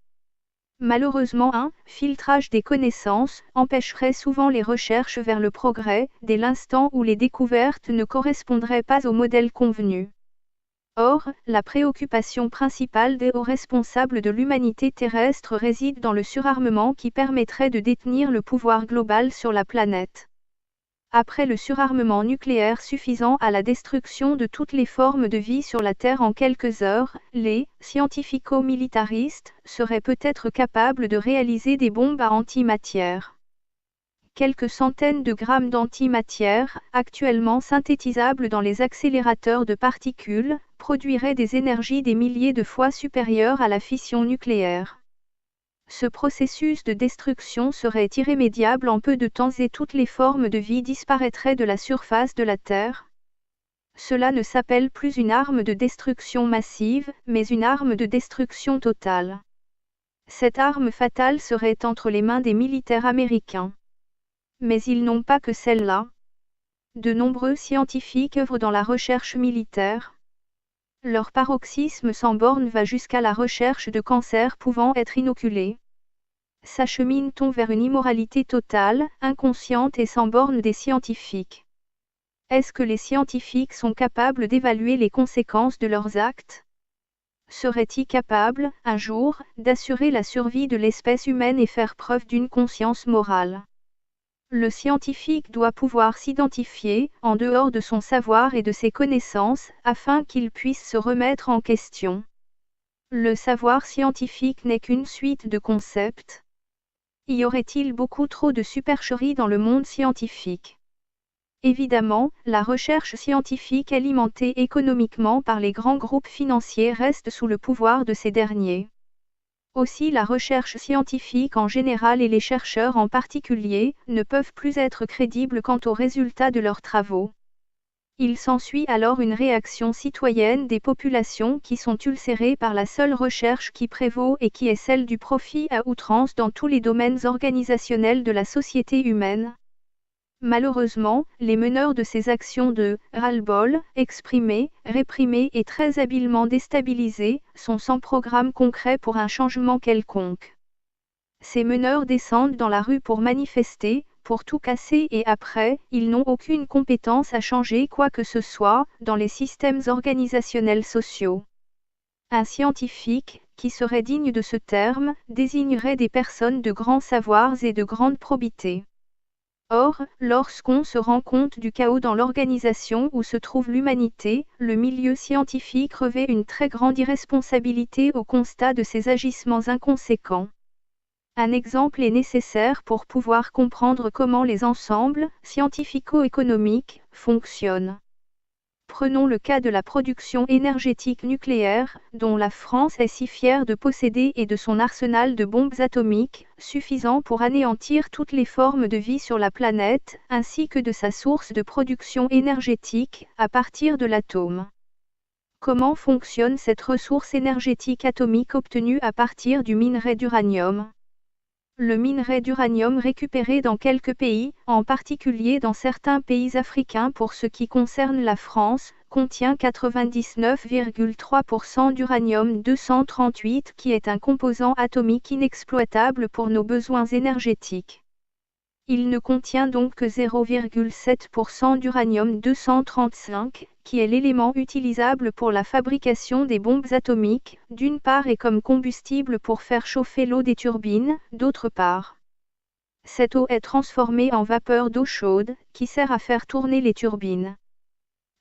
Malheureusement, un filtrage des connaissances empêcherait souvent les recherches vers le progrès, dès l'instant où les découvertes ne correspondraient pas au modèle convenu. Or, la préoccupation principale des hauts responsables de l'humanité terrestre réside dans le surarmement qui permettrait de détenir le pouvoir global sur la planète. Après le surarmement nucléaire suffisant à la destruction de toutes les formes de vie sur la Terre en quelques heures, les scientifico-militaristes seraient peut-être capables de réaliser des bombes à antimatière. Quelques centaines de grammes d'antimatière, actuellement synthétisables dans les accélérateurs de particules, produiraient des énergies des milliers de fois supérieures à la fission nucléaire. Ce processus de destruction serait irrémédiable en peu de temps et toutes les formes de vie disparaîtraient de la surface de la Terre. Cela ne s'appelle plus une arme de destruction massive, mais une arme de destruction totale. Cette arme fatale serait entre les mains des militaires américains. Mais ils n'ont pas que celle-là. De nombreux scientifiques œuvrent dans la recherche militaire. Leur paroxysme sans borne va jusqu'à la recherche de cancers pouvant être inoculés. S'achemine-t-on vers une immoralité totale, inconsciente et sans borne des scientifiques? Est-ce que les scientifiques sont capables d'évaluer les conséquences de leurs actes? Seraient-ils capables, un jour, d'assurer la survie de l'espèce humaine et faire preuve d'une conscience morale? Le scientifique doit pouvoir s'identifier, en dehors de son savoir et de ses connaissances, afin qu'il puisse se remettre en question. Le savoir scientifique n'est qu'une suite de concepts. Y aurait-il beaucoup trop de supercherie dans le monde scientifique? Évidemment, la recherche scientifique alimentée économiquement par les grands groupes financiers reste sous le pouvoir de ces derniers. Aussi la recherche scientifique en général et les chercheurs en particulier, ne peuvent plus être crédibles quant aux résultats de leurs travaux. Il s'ensuit alors une réaction citoyenne des populations qui sont ulcérées par la seule recherche qui prévaut et qui est celle du profit à outrance dans tous les domaines organisationnels de la société humaine. Malheureusement, les meneurs de ces actions de ras-le-bol, exprimés, réprimés et très habilement déstabilisés, sont sans programme concret pour un changement quelconque. Ces meneurs descendent dans la rue pour manifester, pour tout casser et après, ils n'ont aucune compétence à changer quoi que ce soit, dans les systèmes organisationnels sociaux. Un scientifique, qui serait digne de ce terme, désignerait des personnes de grands savoirs et de grande probité. Or, lorsqu'on se rend compte du chaos dans l'organisation où se trouve l'humanité, le milieu scientifique revêt une très grande irresponsabilité au constat de ces agissements inconséquents. Un exemple est nécessaire pour pouvoir comprendre comment les ensembles scientifico-économiques fonctionnent. Prenons le cas de la production énergétique nucléaire, dont la France est si fière de posséder et de son arsenal de bombes atomiques, suffisant pour anéantir toutes les formes de vie sur la planète, ainsi que de sa source de production énergétique, à partir de l'atome. Comment fonctionne cette ressource énergétique atomique obtenue à partir du minerai d'uranium? Le minerai d'uranium récupéré dans quelques pays, en particulier dans certains pays africains pour ce qui concerne la France, contient 99,3% d'uranium-238 qui est un composant atomique inexploitable pour nos besoins énergétiques. Il ne contient donc que 0,7% d'uranium-235, qui est l'élément utilisable pour la fabrication des bombes atomiques, d'une part et comme combustible pour faire chauffer l'eau des turbines, d'autre part. Cette eau est transformée en vapeur d'eau chaude, qui sert à faire tourner les turbines.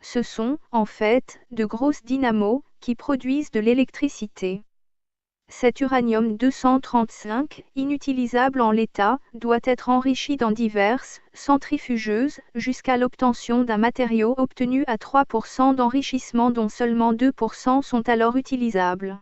Ce sont, en fait, de grosses dynamos, qui produisent de l'électricité. Cet uranium-235, inutilisable en l'état, doit être enrichi dans diverses centrifugeuses jusqu'à l'obtention d'un matériau obtenu à 3% d'enrichissement dont seulement 2% sont alors utilisables.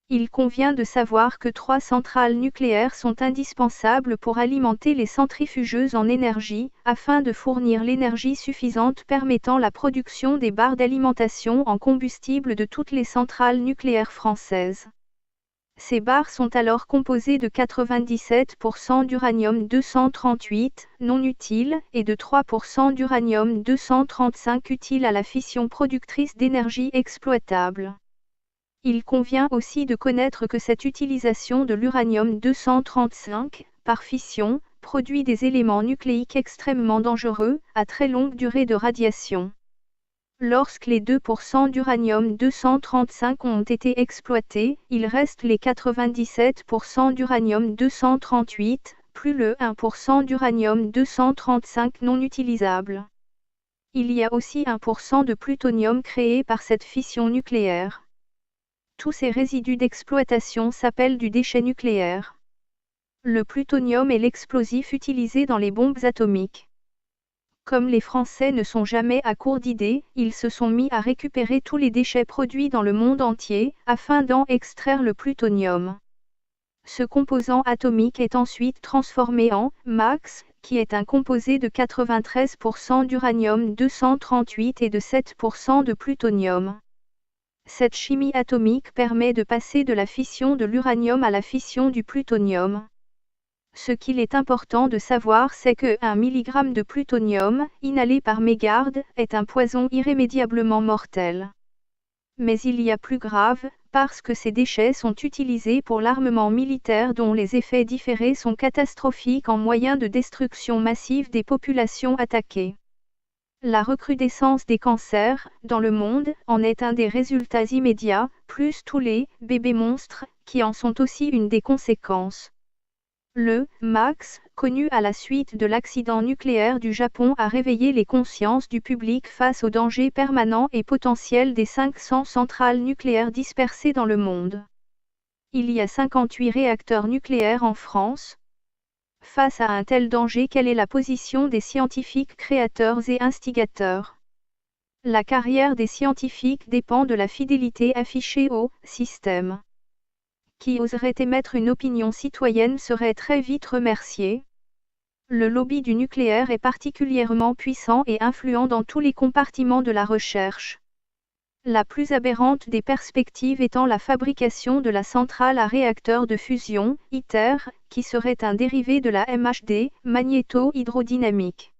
Il convient de savoir que 3 centrales nucléaires sont indispensables pour alimenter les centrifugeuses en énergie, afin de fournir l'énergie suffisante permettant la production des barres d'alimentation en combustible de toutes les centrales nucléaires françaises. Ces barres sont alors composées de 97% d'uranium-238, non utile, et de 3% d'uranium-235 utile à la fission productrice d'énergie exploitable. Il convient aussi de connaître que cette utilisation de l'uranium-235, par fission, produit des éléments nucléiques extrêmement dangereux, à très longue durée de radiation. Lorsque les 2% d'uranium-235 ont été exploités, il reste les 97% d'uranium-238, plus le 1% d'uranium-235 non utilisable. Il y a aussi 1% de plutonium créé par cette fission nucléaire. Tous ces résidus d'exploitation s'appellent du déchet nucléaire. Le plutonium est l'explosif utilisé dans les bombes atomiques. Comme les Français ne sont jamais à court d'idées, ils se sont mis à récupérer tous les déchets produits dans le monde entier, afin d'en extraire le plutonium. Ce composant atomique est ensuite transformé en MAX, qui est un composé de 93% d'uranium-238 et de 7% de plutonium. Cette chimie atomique permet de passer de la fission de l'uranium à la fission du plutonium. Ce qu'il est important de savoir, c'est que 1 mg de plutonium, inhalé par mégarde, est un poison irrémédiablement mortel. Mais il y a plus grave, parce que ces déchets sont utilisés pour l'armement militaire dont les effets différés sont catastrophiques en moyen de destruction massive des populations attaquées. La recrudescence des cancers, dans le monde, en est un des résultats immédiats, plus tous les « bébés monstres », qui en sont aussi une des conséquences. Le MAX, connu à la suite de l'accident nucléaire du Japon, a réveillé les consciences du public face aux dangers permanents et potentiels des 500 centrales nucléaires dispersées dans le monde. Il y a 58 réacteurs nucléaires en France. Face à un tel danger, quelle est la position des scientifiques créateurs et instigateurs? La carrière des scientifiques dépend de la fidélité affichée au système. Qui oserait émettre une opinion citoyenne serait très vite remercié. Le lobby du nucléaire est particulièrement puissant et influent dans tous les compartiments de la recherche. La plus aberrante des perspectives étant la fabrication de la centrale à réacteur de fusion, ITER, qui serait un dérivé de la MHD, magnéto-hydrodynamique.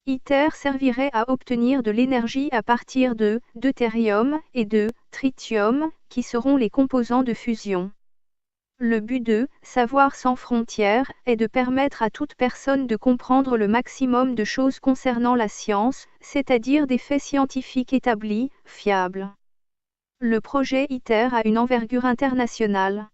ITER servirait à obtenir de l'énergie à partir de deutérium et de tritium, qui seront les composants de fusion. Le but de « Savoir sans frontières » est de permettre à toute personne de comprendre le maximum de choses concernant la science, c'est-à-dire des faits scientifiques établis, fiables. Le projet ITER a une envergure internationale.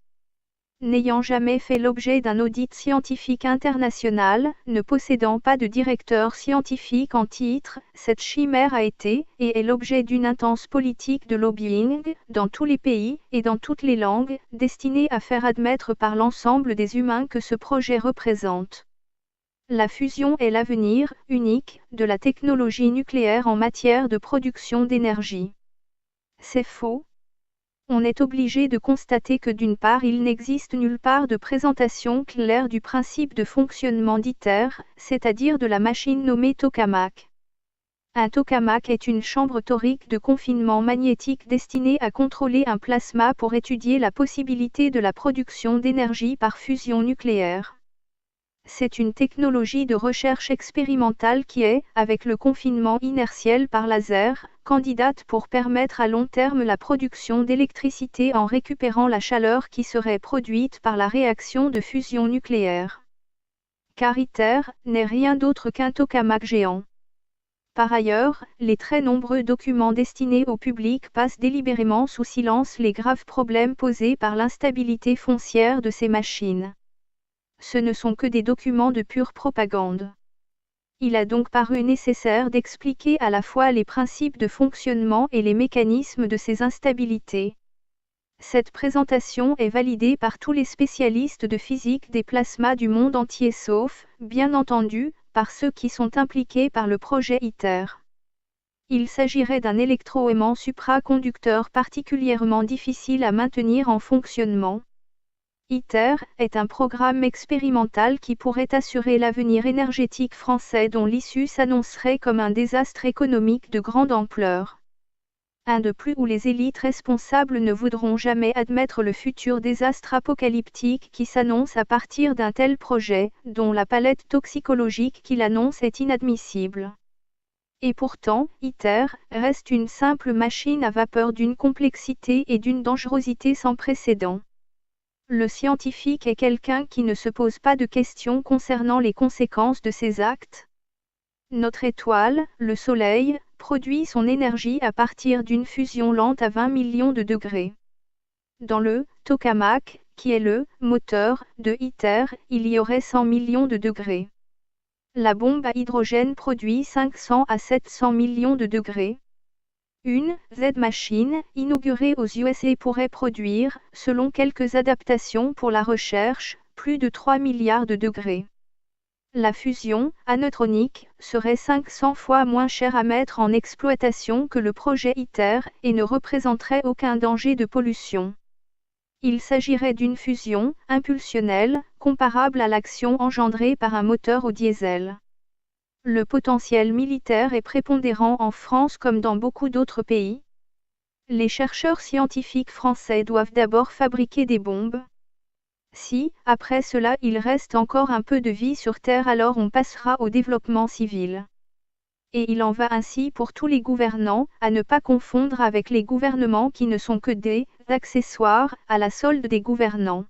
N'ayant jamais fait l'objet d'un audit scientifique international, ne possédant pas de directeur scientifique en titre, cette chimère a été, et est l'objet d'une intense politique de lobbying, dans tous les pays, et dans toutes les langues, destinée à faire admettre par l'ensemble des humains que ce projet représente. La fusion est l'avenir, unique, de la technologie nucléaire en matière de production d'énergie. C'est faux. On est obligé de constater que d'une part il n'existe nulle part de présentation claire du principe de fonctionnement d'ITER, c'est-à-dire de la machine nommée tokamak. Un tokamak est une chambre torique de confinement magnétique destinée à contrôler un plasma pour étudier la possibilité de la production d'énergie par fusion nucléaire. C'est une technologie de recherche expérimentale qui est, avec le confinement inertiel par laser, candidate pour permettre à long terme la production d'électricité en récupérant la chaleur qui serait produite par la réaction de fusion nucléaire. Car ITER n'est rien d'autre qu'un tokamak géant. Par ailleurs, les très nombreux documents destinés au public passent délibérément sous silence les graves problèmes posés par l'instabilité foncière de ces machines. Ce ne sont que des documents de pure propagande. Il a donc paru nécessaire d'expliquer à la fois les principes de fonctionnement et les mécanismes de ces instabilités. Cette présentation est validée par tous les spécialistes de physique des plasmas du monde entier sauf, bien entendu, par ceux qui sont impliqués par le projet ITER. Il s'agirait d'un électroaimant supraconducteur particulièrement difficile à maintenir en fonctionnement. ITER est un programme expérimental qui pourrait assurer l'avenir énergétique français dont l'issue s'annoncerait comme un désastre économique de grande ampleur. Un de plus où les élites responsables ne voudront jamais admettre le futur désastre apocalyptique qui s'annonce à partir d'un tel projet, dont la palette toxicologique qu'il annonce est inadmissible. Et pourtant, ITER reste une simple machine à vapeur d'une complexité et d'une dangerosité sans précédent. Le scientifique est quelqu'un qui ne se pose pas de questions concernant les conséquences de ses actes. Notre étoile, le Soleil, produit son énergie à partir d'une fusion lente à 20 millions de degrés. Dans le tokamak, qui est le moteur de ITER, il y aurait 100 millions de degrés. La bombe à hydrogène produit 500 à 700 millions de degrés. Une Z-machine, inaugurée aux USA pourrait produire, selon quelques adaptations pour la recherche, plus de 3 milliards de degrés. La fusion aneutronique serait 500 fois moins chère à mettre en exploitation que le projet ITER et ne représenterait aucun danger de pollution. Il s'agirait d'une fusion impulsionnelle, comparable à l'action engendrée par un moteur au diesel. Le potentiel militaire est prépondérant en France comme dans beaucoup d'autres pays. Les chercheurs scientifiques français doivent d'abord fabriquer des bombes. Si, après cela il reste encore un peu de vie sur Terre, alors on passera au développement civil. Et il en va ainsi pour tous les gouvernants, à ne pas confondre avec les gouvernements qui ne sont que des accessoires à la solde des gouvernants.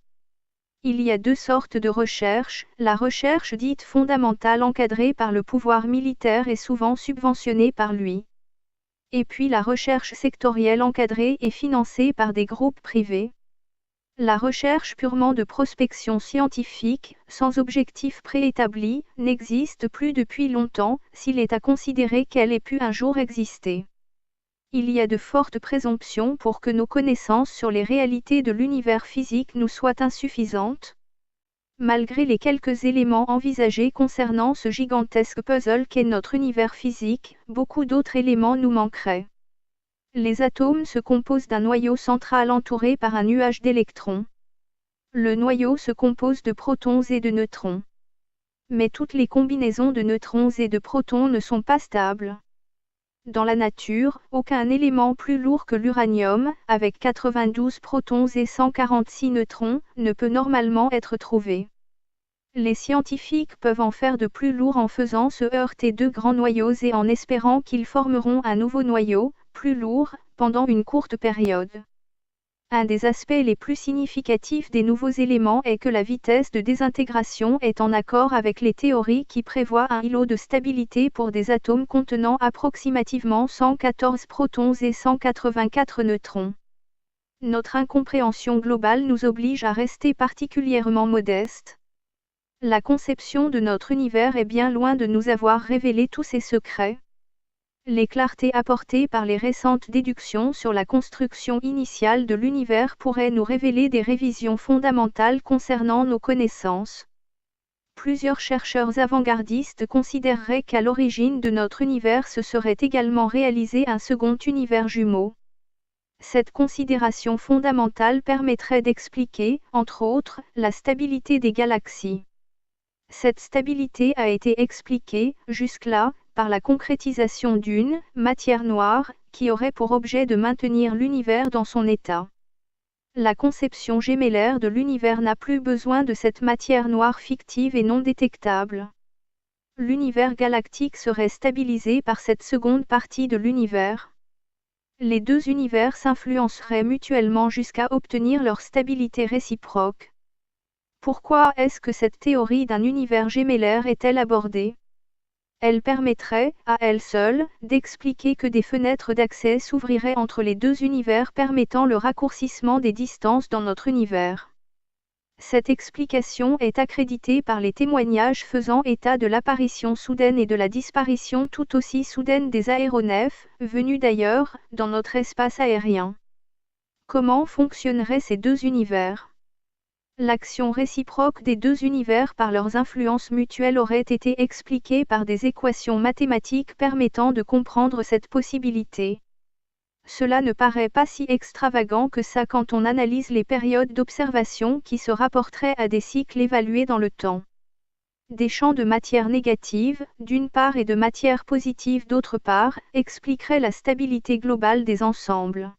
Il y a deux sortes de recherche, la recherche dite fondamentale encadrée par le pouvoir militaire et souvent subventionnée par lui. Et puis la recherche sectorielle encadrée et financée par des groupes privés. La recherche purement de prospection scientifique, sans objectif préétabli, n'existe plus depuis longtemps, s'il est à considérer qu'elle ait pu un jour exister. Il y a de fortes présomptions pour que nos connaissances sur les réalités de l'univers physique nous soient insuffisantes. Malgré les quelques éléments envisagés concernant ce gigantesque puzzle qu'est notre univers physique, beaucoup d'autres éléments nous manqueraient. Les atomes se composent d'un noyau central entouré par un nuage d'électrons. Le noyau se compose de protons et de neutrons. Mais toutes les combinaisons de neutrons et de protons ne sont pas stables. Dans la nature, aucun élément plus lourd que l'uranium, avec 92 protons et 146 neutrons, ne peut normalement être trouvé. Les scientifiques peuvent en faire de plus lourd en faisant se heurter deux grands noyaux et en espérant qu'ils formeront un nouveau noyau, plus lourd, pendant une courte période. Un des aspects les plus significatifs des nouveaux éléments est que la vitesse de désintégration est en accord avec les théories qui prévoient un îlot de stabilité pour des atomes contenant approximativement 114 protons et 184 neutrons. Notre incompréhension globale nous oblige à rester particulièrement modestes. La conception de notre univers est bien loin de nous avoir révélé tous ses secrets. Les clartés apportées par les récentes déductions sur la construction initiale de l'univers pourraient nous révéler des révisions fondamentales concernant nos connaissances. Plusieurs chercheurs avant-gardistes considéreraient qu'à l'origine de notre univers se serait également réalisé un second univers jumeau. Cette considération fondamentale permettrait d'expliquer, entre autres, la stabilité des galaxies. Cette stabilité a été expliquée, jusque-là, par la concrétisation d'une matière noire, qui aurait pour objet de maintenir l'univers dans son état. La conception gémellaire de l'univers n'a plus besoin de cette matière noire fictive et non détectable. L'univers galactique serait stabilisé par cette seconde partie de l'univers. Les deux univers s'influenceraient mutuellement jusqu'à obtenir leur stabilité réciproque. Pourquoi est-ce que cette théorie d'un univers gémellaire est-elle abordée ? Elle permettrait, à elle seule, d'expliquer que des fenêtres d'accès s'ouvriraient entre les deux univers permettant le raccourcissement des distances dans notre univers. Cette explication est accréditée par les témoignages faisant état de l'apparition soudaine et de la disparition tout aussi soudaine des aéronefs, venus d'ailleurs, dans notre espace aérien. Comment fonctionneraient ces deux univers? L'action réciproque des deux univers par leurs influences mutuelles aurait été expliquée par des équations mathématiques permettant de comprendre cette possibilité. Cela ne paraît pas si extravagant que ça quand on analyse les périodes d'observation qui se rapporteraient à des cycles évalués dans le temps. Des champs de matière négative, d'une part, et de matière positive d'autre part, expliqueraient la stabilité globale des ensembles.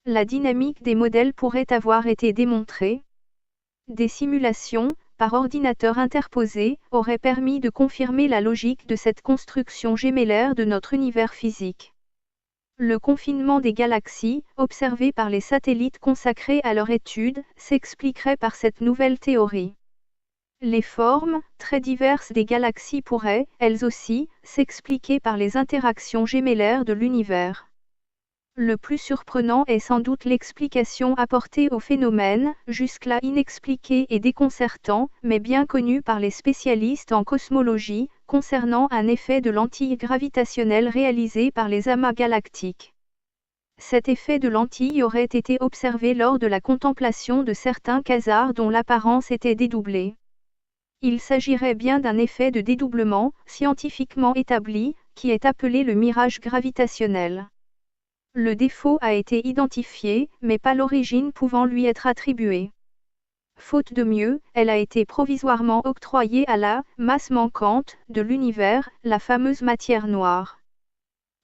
La dynamique des modèles pourrait avoir été démontrée. Des simulations, par ordinateur interposé, auraient permis de confirmer la logique de cette construction gémellaire de notre univers physique. Le confinement des galaxies, observé par les satellites consacrés à leur étude, s'expliquerait par cette nouvelle théorie. Les formes, très diverses des galaxies pourraient, elles aussi, s'expliquer par les interactions gémellaires de l'univers. Le plus surprenant est sans doute l'explication apportée au phénomène, jusque-là inexpliqué et déconcertant, mais bien connu par les spécialistes en cosmologie, concernant un effet de lentille gravitationnelle réalisé par les amas galactiques. Cet effet de lentille aurait été observé lors de la contemplation de certains quasars dont l'apparence était dédoublée. Il s'agirait bien d'un effet de dédoublement, scientifiquement établi, qui est appelé le mirage gravitationnel. Le défaut a été identifié, mais pas l'origine pouvant lui être attribuée. Faute de mieux, elle a été provisoirement octroyée à la masse manquante de l'univers, la fameuse matière noire.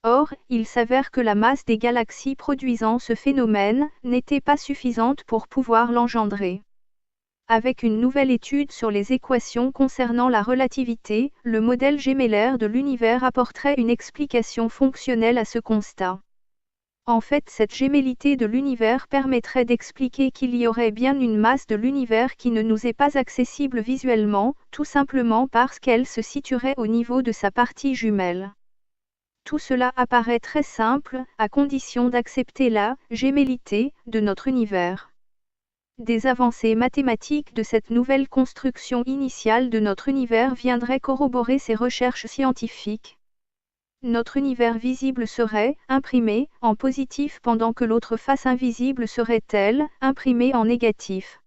Or, il s'avère que la masse des galaxies produisant ce phénomène n'était pas suffisante pour pouvoir l'engendrer. Avec une nouvelle étude sur les équations concernant la relativité, le modèle gémellaire de l'univers apporterait une explication fonctionnelle à ce constat. En fait, cette gémellité de l'univers permettrait d'expliquer qu'il y aurait bien une masse de l'univers qui ne nous est pas accessible visuellement, tout simplement parce qu'elle se situerait au niveau de sa partie jumelle. Tout cela apparaît très simple, à condition d'accepter la gémellité de notre univers. Des avancées mathématiques de cette nouvelle construction initiale de notre univers viendraient corroborer ces recherches scientifiques. Notre univers visible serait imprimé en positif pendant que l'autre face invisible serait, elle, imprimée en négatif.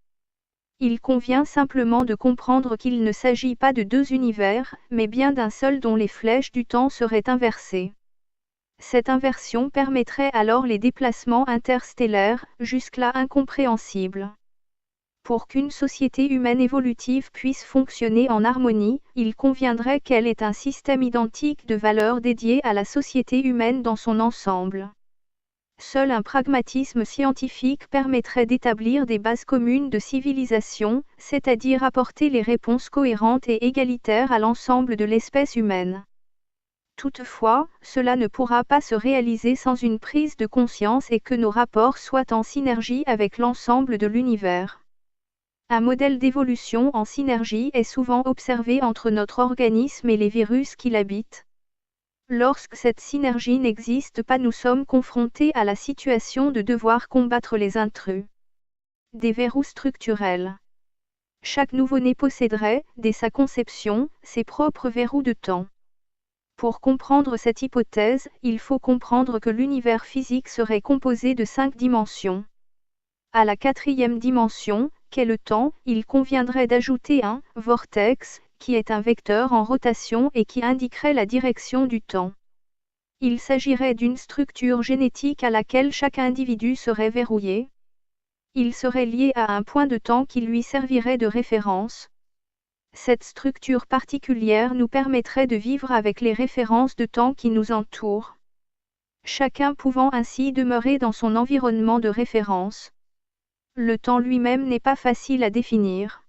Il convient simplement de comprendre qu'il ne s'agit pas de deux univers, mais bien d'un seul dont les flèches du temps seraient inversées. Cette inversion permettrait alors les déplacements interstellaires, jusque-là incompréhensibles. Pour qu'une société humaine évolutive puisse fonctionner en harmonie, il conviendrait qu'elle ait un système identique de valeurs dédiées à la société humaine dans son ensemble. Seul un pragmatisme scientifique permettrait d'établir des bases communes de civilisation, c'est-à-dire apporter les réponses cohérentes et égalitaires à l'ensemble de l'espèce humaine. Toutefois, cela ne pourra pas se réaliser sans une prise de conscience et que nos rapports soient en synergie avec l'ensemble de l'univers. Un modèle d'évolution en synergie est souvent observé entre notre organisme et les virus qui l'habitent. Lorsque cette synergie n'existe pas, nous sommes confrontés à la situation de devoir combattre les intrus. Des verrous structurels. Chaque nouveau-né posséderait, dès sa conception, ses propres verrous de temps. Pour comprendre cette hypothèse, il faut comprendre que l'univers physique serait composé de 5 dimensions. À la 4e dimension, qu'est le temps, il conviendrait d'ajouter un vortex, qui est un vecteur en rotation et qui indiquerait la direction du temps. Il s'agirait d'une structure génétique à laquelle chaque individu serait verrouillé. Il serait lié à un point de temps qui lui servirait de référence. Cette structure particulière nous permettrait de vivre avec les références de temps qui nous entourent. Chacun pouvant ainsi demeurer dans son environnement de référence. Le temps lui-même n'est pas facile à définir.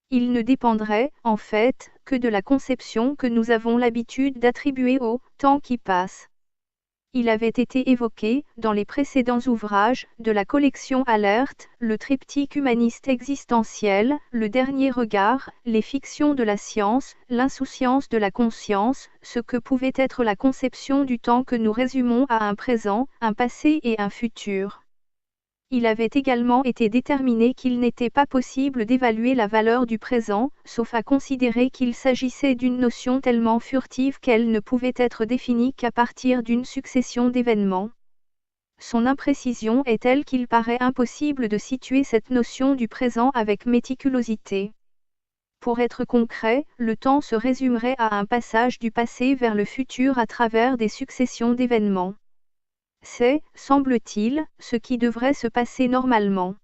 Il ne dépendrait, en fait, que de la conception que nous avons l'habitude d'attribuer au temps qui passe. Il avait été évoqué, dans les précédents ouvrages, de la collection Alerte, le triptyque humaniste existentiel, le dernier regard, les fictions de la science, l'insouciance de la conscience, ce que pouvait être la conception du temps que nous résumons à un présent, un passé et un futur. Il avait également été déterminé qu'il n'était pas possible d'évaluer la valeur du présent, sauf à considérer qu'il s'agissait d'une notion tellement furtive qu'elle ne pouvait être définie qu'à partir d'une succession d'événements. Son imprécision est telle qu'il paraît impossible de situer cette notion du présent avec méticulosité. Pour être concret, le temps se résumerait à un passage du passé vers le futur à travers des successions d'événements. C'est, semble-t-il, ce qui devrait se passer normalement.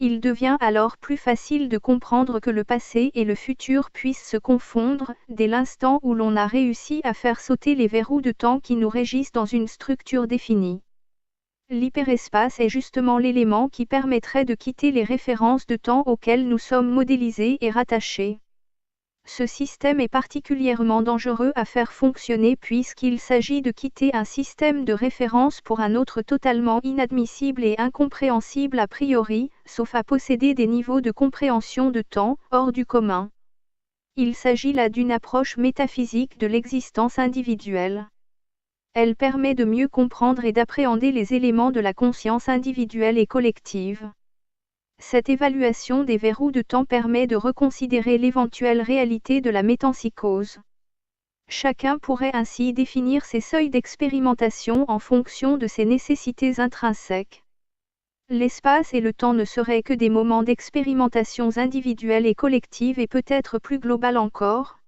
Il devient alors plus facile de comprendre que le passé et le futur puissent se confondre, dès l'instant où l'on a réussi à faire sauter les verrous de temps qui nous régissent dans une structure définie. L'hyperespace est justement l'élément qui permettrait de quitter les références de temps auxquelles nous sommes modélisés et rattachés. Ce système est particulièrement dangereux à faire fonctionner puisqu'il s'agit de quitter un système de référence pour un autre totalement inadmissible et incompréhensible a priori, sauf à posséder des niveaux de compréhension de temps hors du commun. Il s'agit là d'une approche métaphysique de l'existence individuelle. Elle permet de mieux comprendre et d'appréhender les éléments de la conscience individuelle et collective. Cette évaluation des verrous de temps permet de reconsidérer l'éventuelle réalité de la métempsychose. Chacun pourrait ainsi définir ses seuils d'expérimentation en fonction de ses nécessités intrinsèques. L'espace et le temps ne seraient que des moments d'expérimentations individuelles et collectives et peut-être plus globales encore.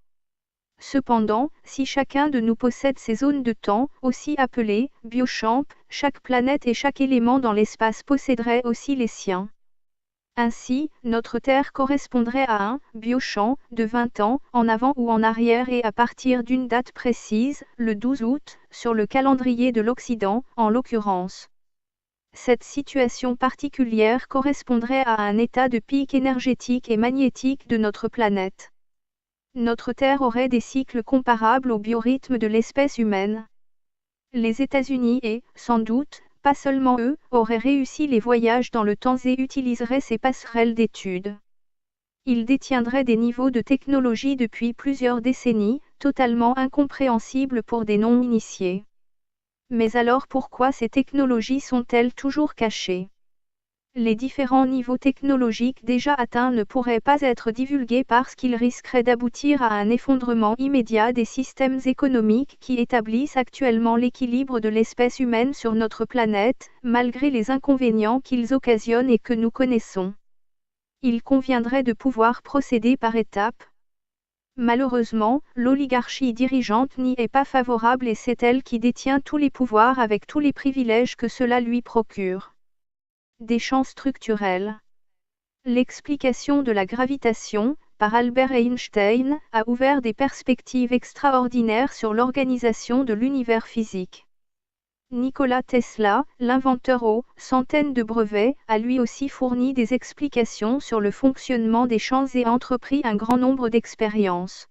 Cependant, si chacun de nous possède ces zones de temps, aussi appelées biochamps, chaque planète et chaque élément dans l'espace posséderait aussi les siens. Ainsi, notre Terre correspondrait à un biochamp de 20 ans, en avant ou en arrière et à partir d'une date précise, le 12 août, sur le calendrier de l'Occident, en l'occurrence. Cette situation particulière correspondrait à un état de pic énergétique et magnétique de notre planète. Notre Terre aurait des cycles comparables au biorhythme de l'espèce humaine. Les États-Unis et, sans doute, pas seulement eux, auraient réussi les voyages dans le temps et utiliseraient ces passerelles d'études. Ils détiendraient des niveaux de technologie depuis plusieurs décennies, totalement incompréhensibles pour des non-initiés. Mais alors pourquoi ces technologies sont-elles toujours cachées ? Les différents niveaux technologiques déjà atteints ne pourraient pas être divulgués parce qu'ils risqueraient d'aboutir à un effondrement immédiat des systèmes économiques qui établissent actuellement l'équilibre de l'espèce humaine sur notre planète, malgré les inconvénients qu'ils occasionnent et que nous connaissons. Il conviendrait de pouvoir procéder par étapes. Malheureusement, l'oligarchie dirigeante n'y est pas favorable et c'est elle qui détient tous les pouvoirs avec tous les privilèges que cela lui procure. Des champs structurels. L'explication de la gravitation, par Albert Einstein, a ouvert des perspectives extraordinaires sur l'organisation de l'univers physique. Nikola Tesla, l'inventeur aux centaines de brevets, a lui aussi fourni des explications sur le fonctionnement des champs et entrepris un grand nombre d'expériences.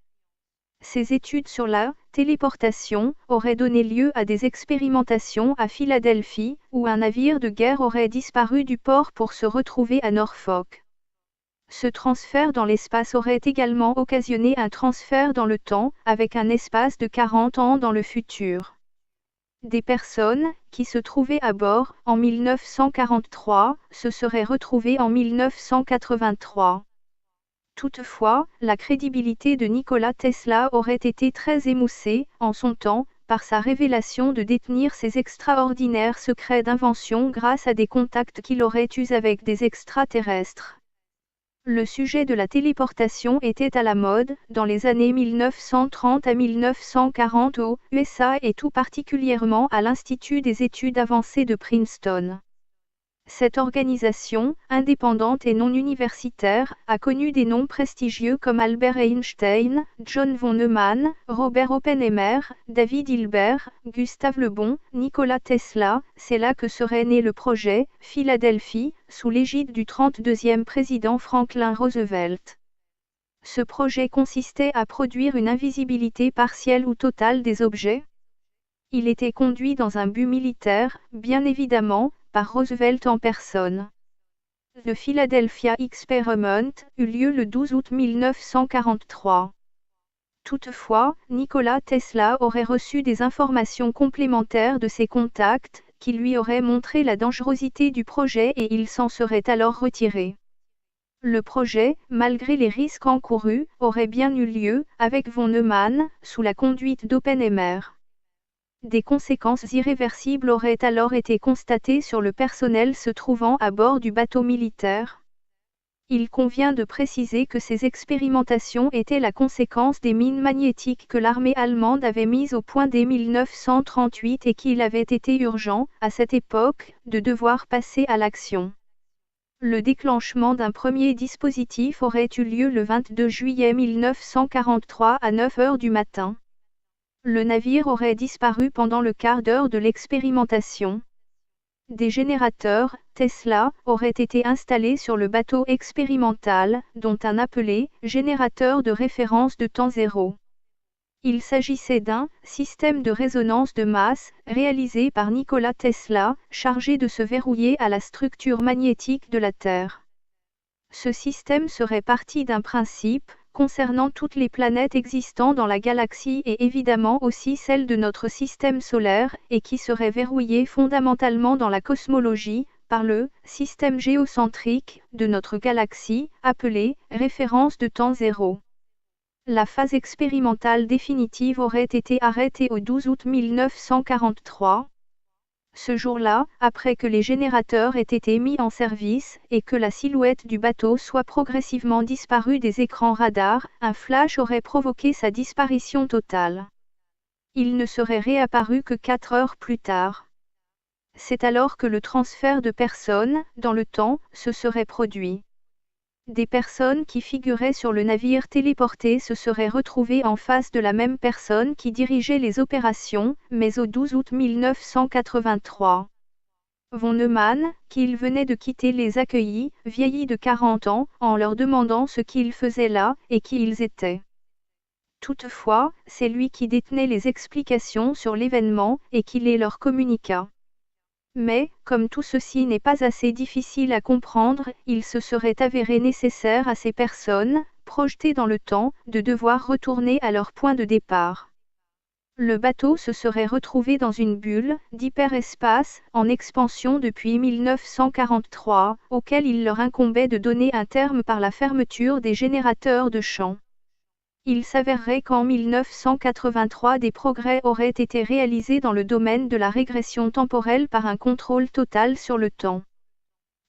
Ces études sur la téléportation auraient donné lieu à des expérimentations à Philadelphie, où un navire de guerre aurait disparu du port pour se retrouver à Norfolk. Ce transfert dans l'espace aurait également occasionné un transfert dans le temps, avec un espace de 40 ans dans le futur. Des personnes, qui se trouvaient à bord en 1943, se seraient retrouvées en 1983. Toutefois, la crédibilité de Nikola Tesla aurait été très émoussée, en son temps, par sa révélation de détenir ces extraordinaires secrets d'invention grâce à des contacts qu'il aurait eus avec des extraterrestres. Le sujet de la téléportation était à la mode, dans les années 1930 à 1940 aux USA et tout particulièrement à l'Institut des études avancées de Princeton. Cette organisation, indépendante et non universitaire, a connu des noms prestigieux comme Albert Einstein, John von Neumann, Robert Oppenheimer, David Hilbert, Gustave Le Bon, Nikola Tesla. C'est là que serait né le projet Philadelphie, sous l'égide du 32e président Franklin Roosevelt. Ce projet consistait à produire une invisibilité partielle ou totale des objets. Il était conduit dans un but militaire, bien évidemment, par Roosevelt en personne. Le Philadelphia Experiment eut lieu le 12 août 1943. Toutefois, Nikola Tesla aurait reçu des informations complémentaires de ses contacts, qui lui auraient montré la dangerosité du projet et il s'en serait alors retiré. Le projet, malgré les risques encourus, aurait bien eu lieu, avec von Neumann, sous la conduite d'Oppenheimer. Des conséquences irréversibles auraient alors été constatées sur le personnel se trouvant à bord du bateau militaire. Il convient de préciser que ces expérimentations étaient la conséquence des mines magnétiques que l'armée allemande avait mises au point dès 1938 et qu'il avait été urgent, à cette époque, de devoir passer à l'action. Le déclenchement d'un premier dispositif aurait eu lieu le 22 juillet 1943 à 9 heures du matin. Le navire aurait disparu pendant le quart d'heure de l'expérimentation. Des générateurs, Tesla, auraient été installés sur le bateau expérimental, dont un appelé « générateur de référence de temps zéro ». Il s'agissait d'un « système de résonance de masse » réalisé par Nikola Tesla, chargé de se verrouiller à la structure magnétique de la Terre. Ce système serait parti d'un principe, concernant toutes les planètes existant dans la galaxie et évidemment aussi celles de notre système solaire, et qui serait verrouillé fondamentalement dans la cosmologie, par le « système géocentrique » de notre galaxie, appelé « référence de temps zéro ». La phase expérimentale définitive aurait été arrêtée au 12 août 1943. Ce jour-là, après que les générateurs aient été mis en service et que la silhouette du bateau soit progressivement disparue des écrans radars, un flash aurait provoqué sa disparition totale. Il ne serait réapparu que 4 heures plus tard. C'est alors que le transfert de personnes, dans le temps, se serait produit. Des personnes qui figuraient sur le navire téléporté se seraient retrouvées en face de la même personne qui dirigeait les opérations, mais au 12 août 1983. Von Neumann, qu'il venait de quitter, les accueillit, vieillis de 40 ans, en leur demandant ce qu'ils faisaient là, et qui ils étaient. Toutefois, c'est lui qui détenait les explications sur l'événement, et qui les leur communiqua. Mais, comme tout ceci n'est pas assez difficile à comprendre, il se serait avéré nécessaire à ces personnes, projetées dans le temps, de devoir retourner à leur point de départ. Le bateau se serait retrouvé dans une bulle d'hyperespace, en expansion depuis 1943, auquel il leur incombait de donner un terme par la fermeture des générateurs de champ. Il s'avérerait qu'en 1983 des progrès auraient été réalisés dans le domaine de la régression temporelle par un contrôle total sur le temps.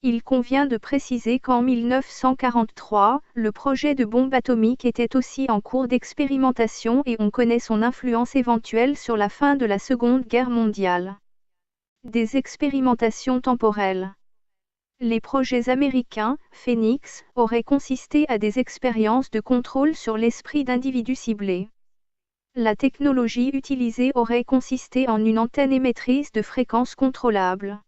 Il convient de préciser qu'en 1943, le projet de bombe atomique était aussi en cours d'expérimentation et on connaît son influence éventuelle sur la fin de la Seconde Guerre mondiale. Des expérimentations temporelles. Les projets américains, Phoenix, auraient consisté à des expériences de contrôle sur l'esprit d'individus ciblés. La technologie utilisée aurait consisté en une antenne émettrice de fréquences contrôlables.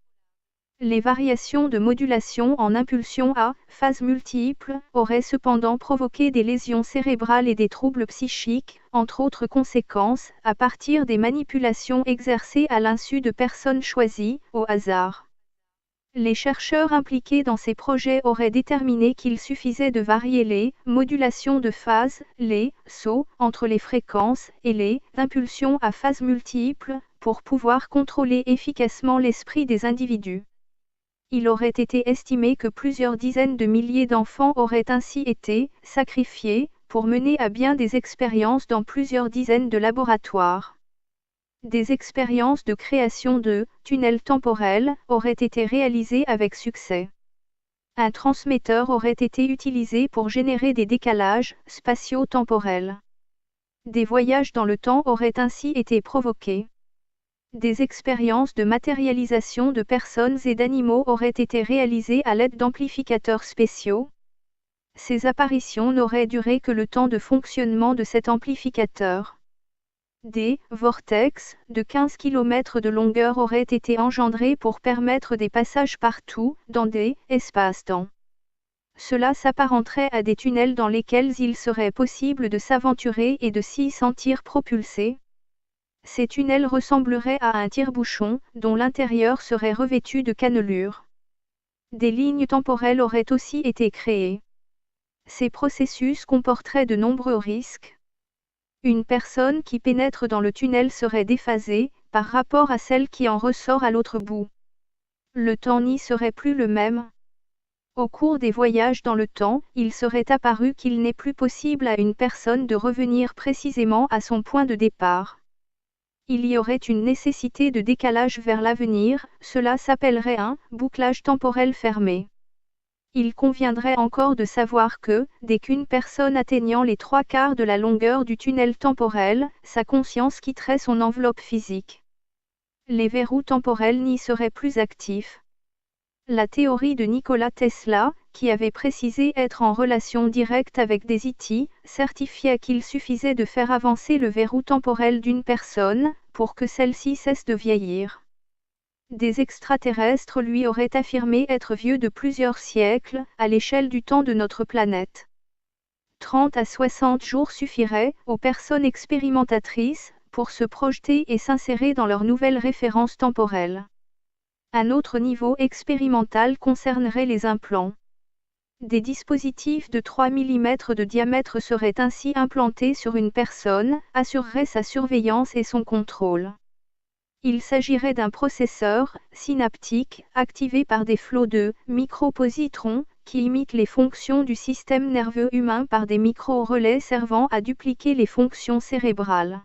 Les variations de modulation en impulsion à phase multiple auraient cependant provoqué des lésions cérébrales et des troubles psychiques, entre autres conséquences, à partir des manipulations exercées à l'insu de personnes choisies, au hasard. Les chercheurs impliqués dans ces projets auraient déterminé qu'il suffisait de varier les modulations de phase, les sauts entre les fréquences et les impulsions à phase multiple, pour pouvoir contrôler efficacement l'esprit des individus. Il aurait été estimé que plusieurs dizaines de milliers d'enfants auraient ainsi été sacrifiés pour mener à bien des expériences dans plusieurs dizaines de laboratoires. Des expériences de création de tunnels temporels auraient été réalisées avec succès. Un transmetteur aurait été utilisé pour générer des décalages spatio-temporels. Des voyages dans le temps auraient ainsi été provoqués. Des expériences de matérialisation de personnes et d'animaux auraient été réalisées à l'aide d'amplificateurs spéciaux. Ces apparitions n'auraient duré que le temps de fonctionnement de cet amplificateur. Des vortex de 15 km de longueur auraient été engendrés pour permettre des passages partout, dans des espaces-temps. Cela s'apparenterait à des tunnels dans lesquels il serait possible de s'aventurer et de s'y sentir propulsé. Ces tunnels ressembleraient à un tire-bouchon, dont l'intérieur serait revêtu de cannelures. Des lignes temporelles auraient aussi été créées. Ces processus comporteraient de nombreux risques. Une personne qui pénètre dans le tunnel serait déphasée, par rapport à celle qui en ressort à l'autre bout. Le temps n'y serait plus le même. Au cours des voyages dans le temps, il serait apparu qu'il n'est plus possible à une personne de revenir précisément à son point de départ. il y aurait une nécessité de décalage vers l'avenir, cela s'appellerait un bouclage temporel fermé. Il conviendrait encore de savoir que, dès qu'une personne atteignant les 3/4 de la longueur du tunnel temporel, sa conscience quitterait son enveloppe physique. Les verrous temporels n'y seraient plus actifs. La théorie de Nikola Tesla, qui avait précisé être en relation directe avec des ET, certifiait qu'il suffisait de faire avancer le verrou temporel d'une personne, pour que celle-ci cesse de vieillir. Des extraterrestres lui auraient affirmé être vieux de plusieurs siècles, à l'échelle du temps de notre planète. 30 à 60 jours suffiraient, aux personnes expérimentatrices, pour se projeter et s'insérer dans leur nouvelle référence temporelle. Un autre niveau expérimental concernerait les implants. Des dispositifs de 3 mm de diamètre seraient ainsi implantés sur une personne, assureraient sa surveillance et son contrôle. Il s'agirait d'un processeur synaptique activé par des flots de micropositrons qui imitent les fonctions du système nerveux humain par des micro-relais servant à dupliquer les fonctions cérébrales.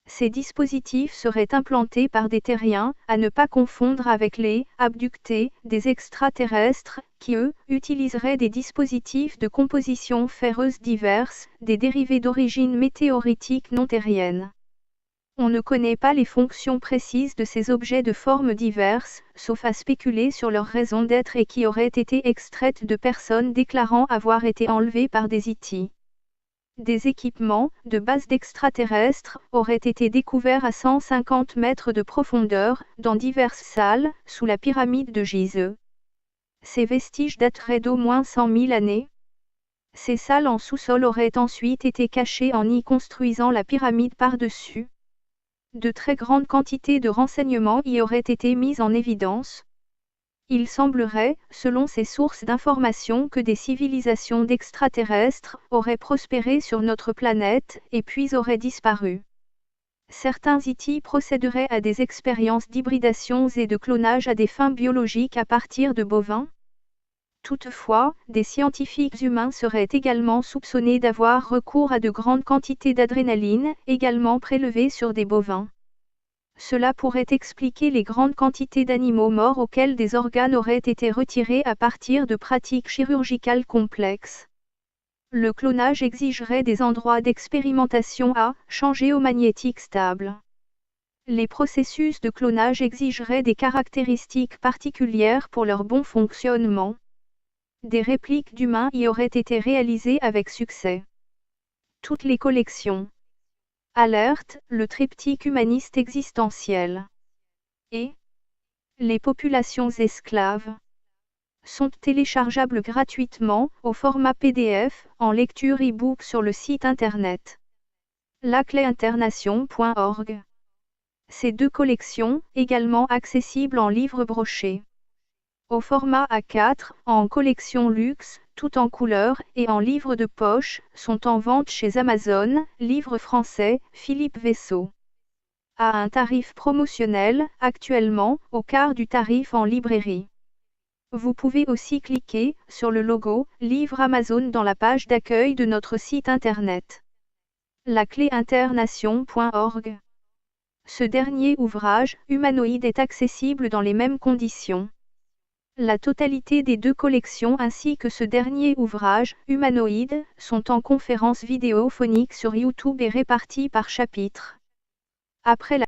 Ces dispositifs seraient implantés par des terriens, à ne pas confondre avec les abductés des extraterrestres, qui eux, utiliseraient des dispositifs de composition ferreuse diverses, des dérivés d'origine météoritique non terrienne. On ne connaît pas les fonctions précises de ces objets de formes diverses, sauf à spéculer sur leur raison d'être et qui auraient été extraites de personnes déclarant avoir été enlevées par des ET. Des équipements, de base d'extraterrestres, auraient été découverts à 150 mètres de profondeur, dans diverses salles, sous la pyramide de Gizeh. Ces vestiges dateraient d'au moins 100 000 années. Ces salles en sous-sol auraient ensuite été cachées en y construisant la pyramide par-dessus. De très grandes quantités de renseignements y auraient été mises en évidence. Il semblerait, selon ces sources d'informations, que des civilisations d'extraterrestres auraient prospéré sur notre planète, et puis auraient disparu. Certains ET procéderaient à des expériences d'hybridation et de clonage à des fins biologiques à partir de bovins. Toutefois, des scientifiques humains seraient également soupçonnés d'avoir recours à de grandes quantités d'adrénaline, également prélevées sur des bovins. Cela pourrait expliquer les grandes quantités d'animaux morts auxquels des organes auraient été retirés à partir de pratiques chirurgicales complexes. Le clonage exigerait des endroits d'expérimentation à changer au magnétique stable. Les processus de clonage exigeraient des caractéristiques particulières pour leur bon fonctionnement. Des répliques d'humains y auraient été réalisées avec succès. Toutes les collections. Alerte, le triptyque humaniste existentiel. Et les populations esclaves sont téléchargeables gratuitement, au format PDF, en lecture e-book sur le site internet lacléinternation.org. Ces deux collections, également accessibles en livre broché. Au format A4, en collection luxe, tout en couleur et en livre de poche, sont en vente chez Amazon, livre français, Philippe Vaisseau. À un tarif promotionnel, actuellement, au quart du tarif en librairie. Vous pouvez aussi cliquer sur le logo Livre Amazon dans la page d'accueil de notre site internet lacléinternation.org. Ce dernier ouvrage, humanoïde, est accessible dans les mêmes conditions. La totalité des deux collections ainsi que ce dernier ouvrage, humanoïde, sont en conférence vidéophonique sur YouTube et répartis par chapitre. Après la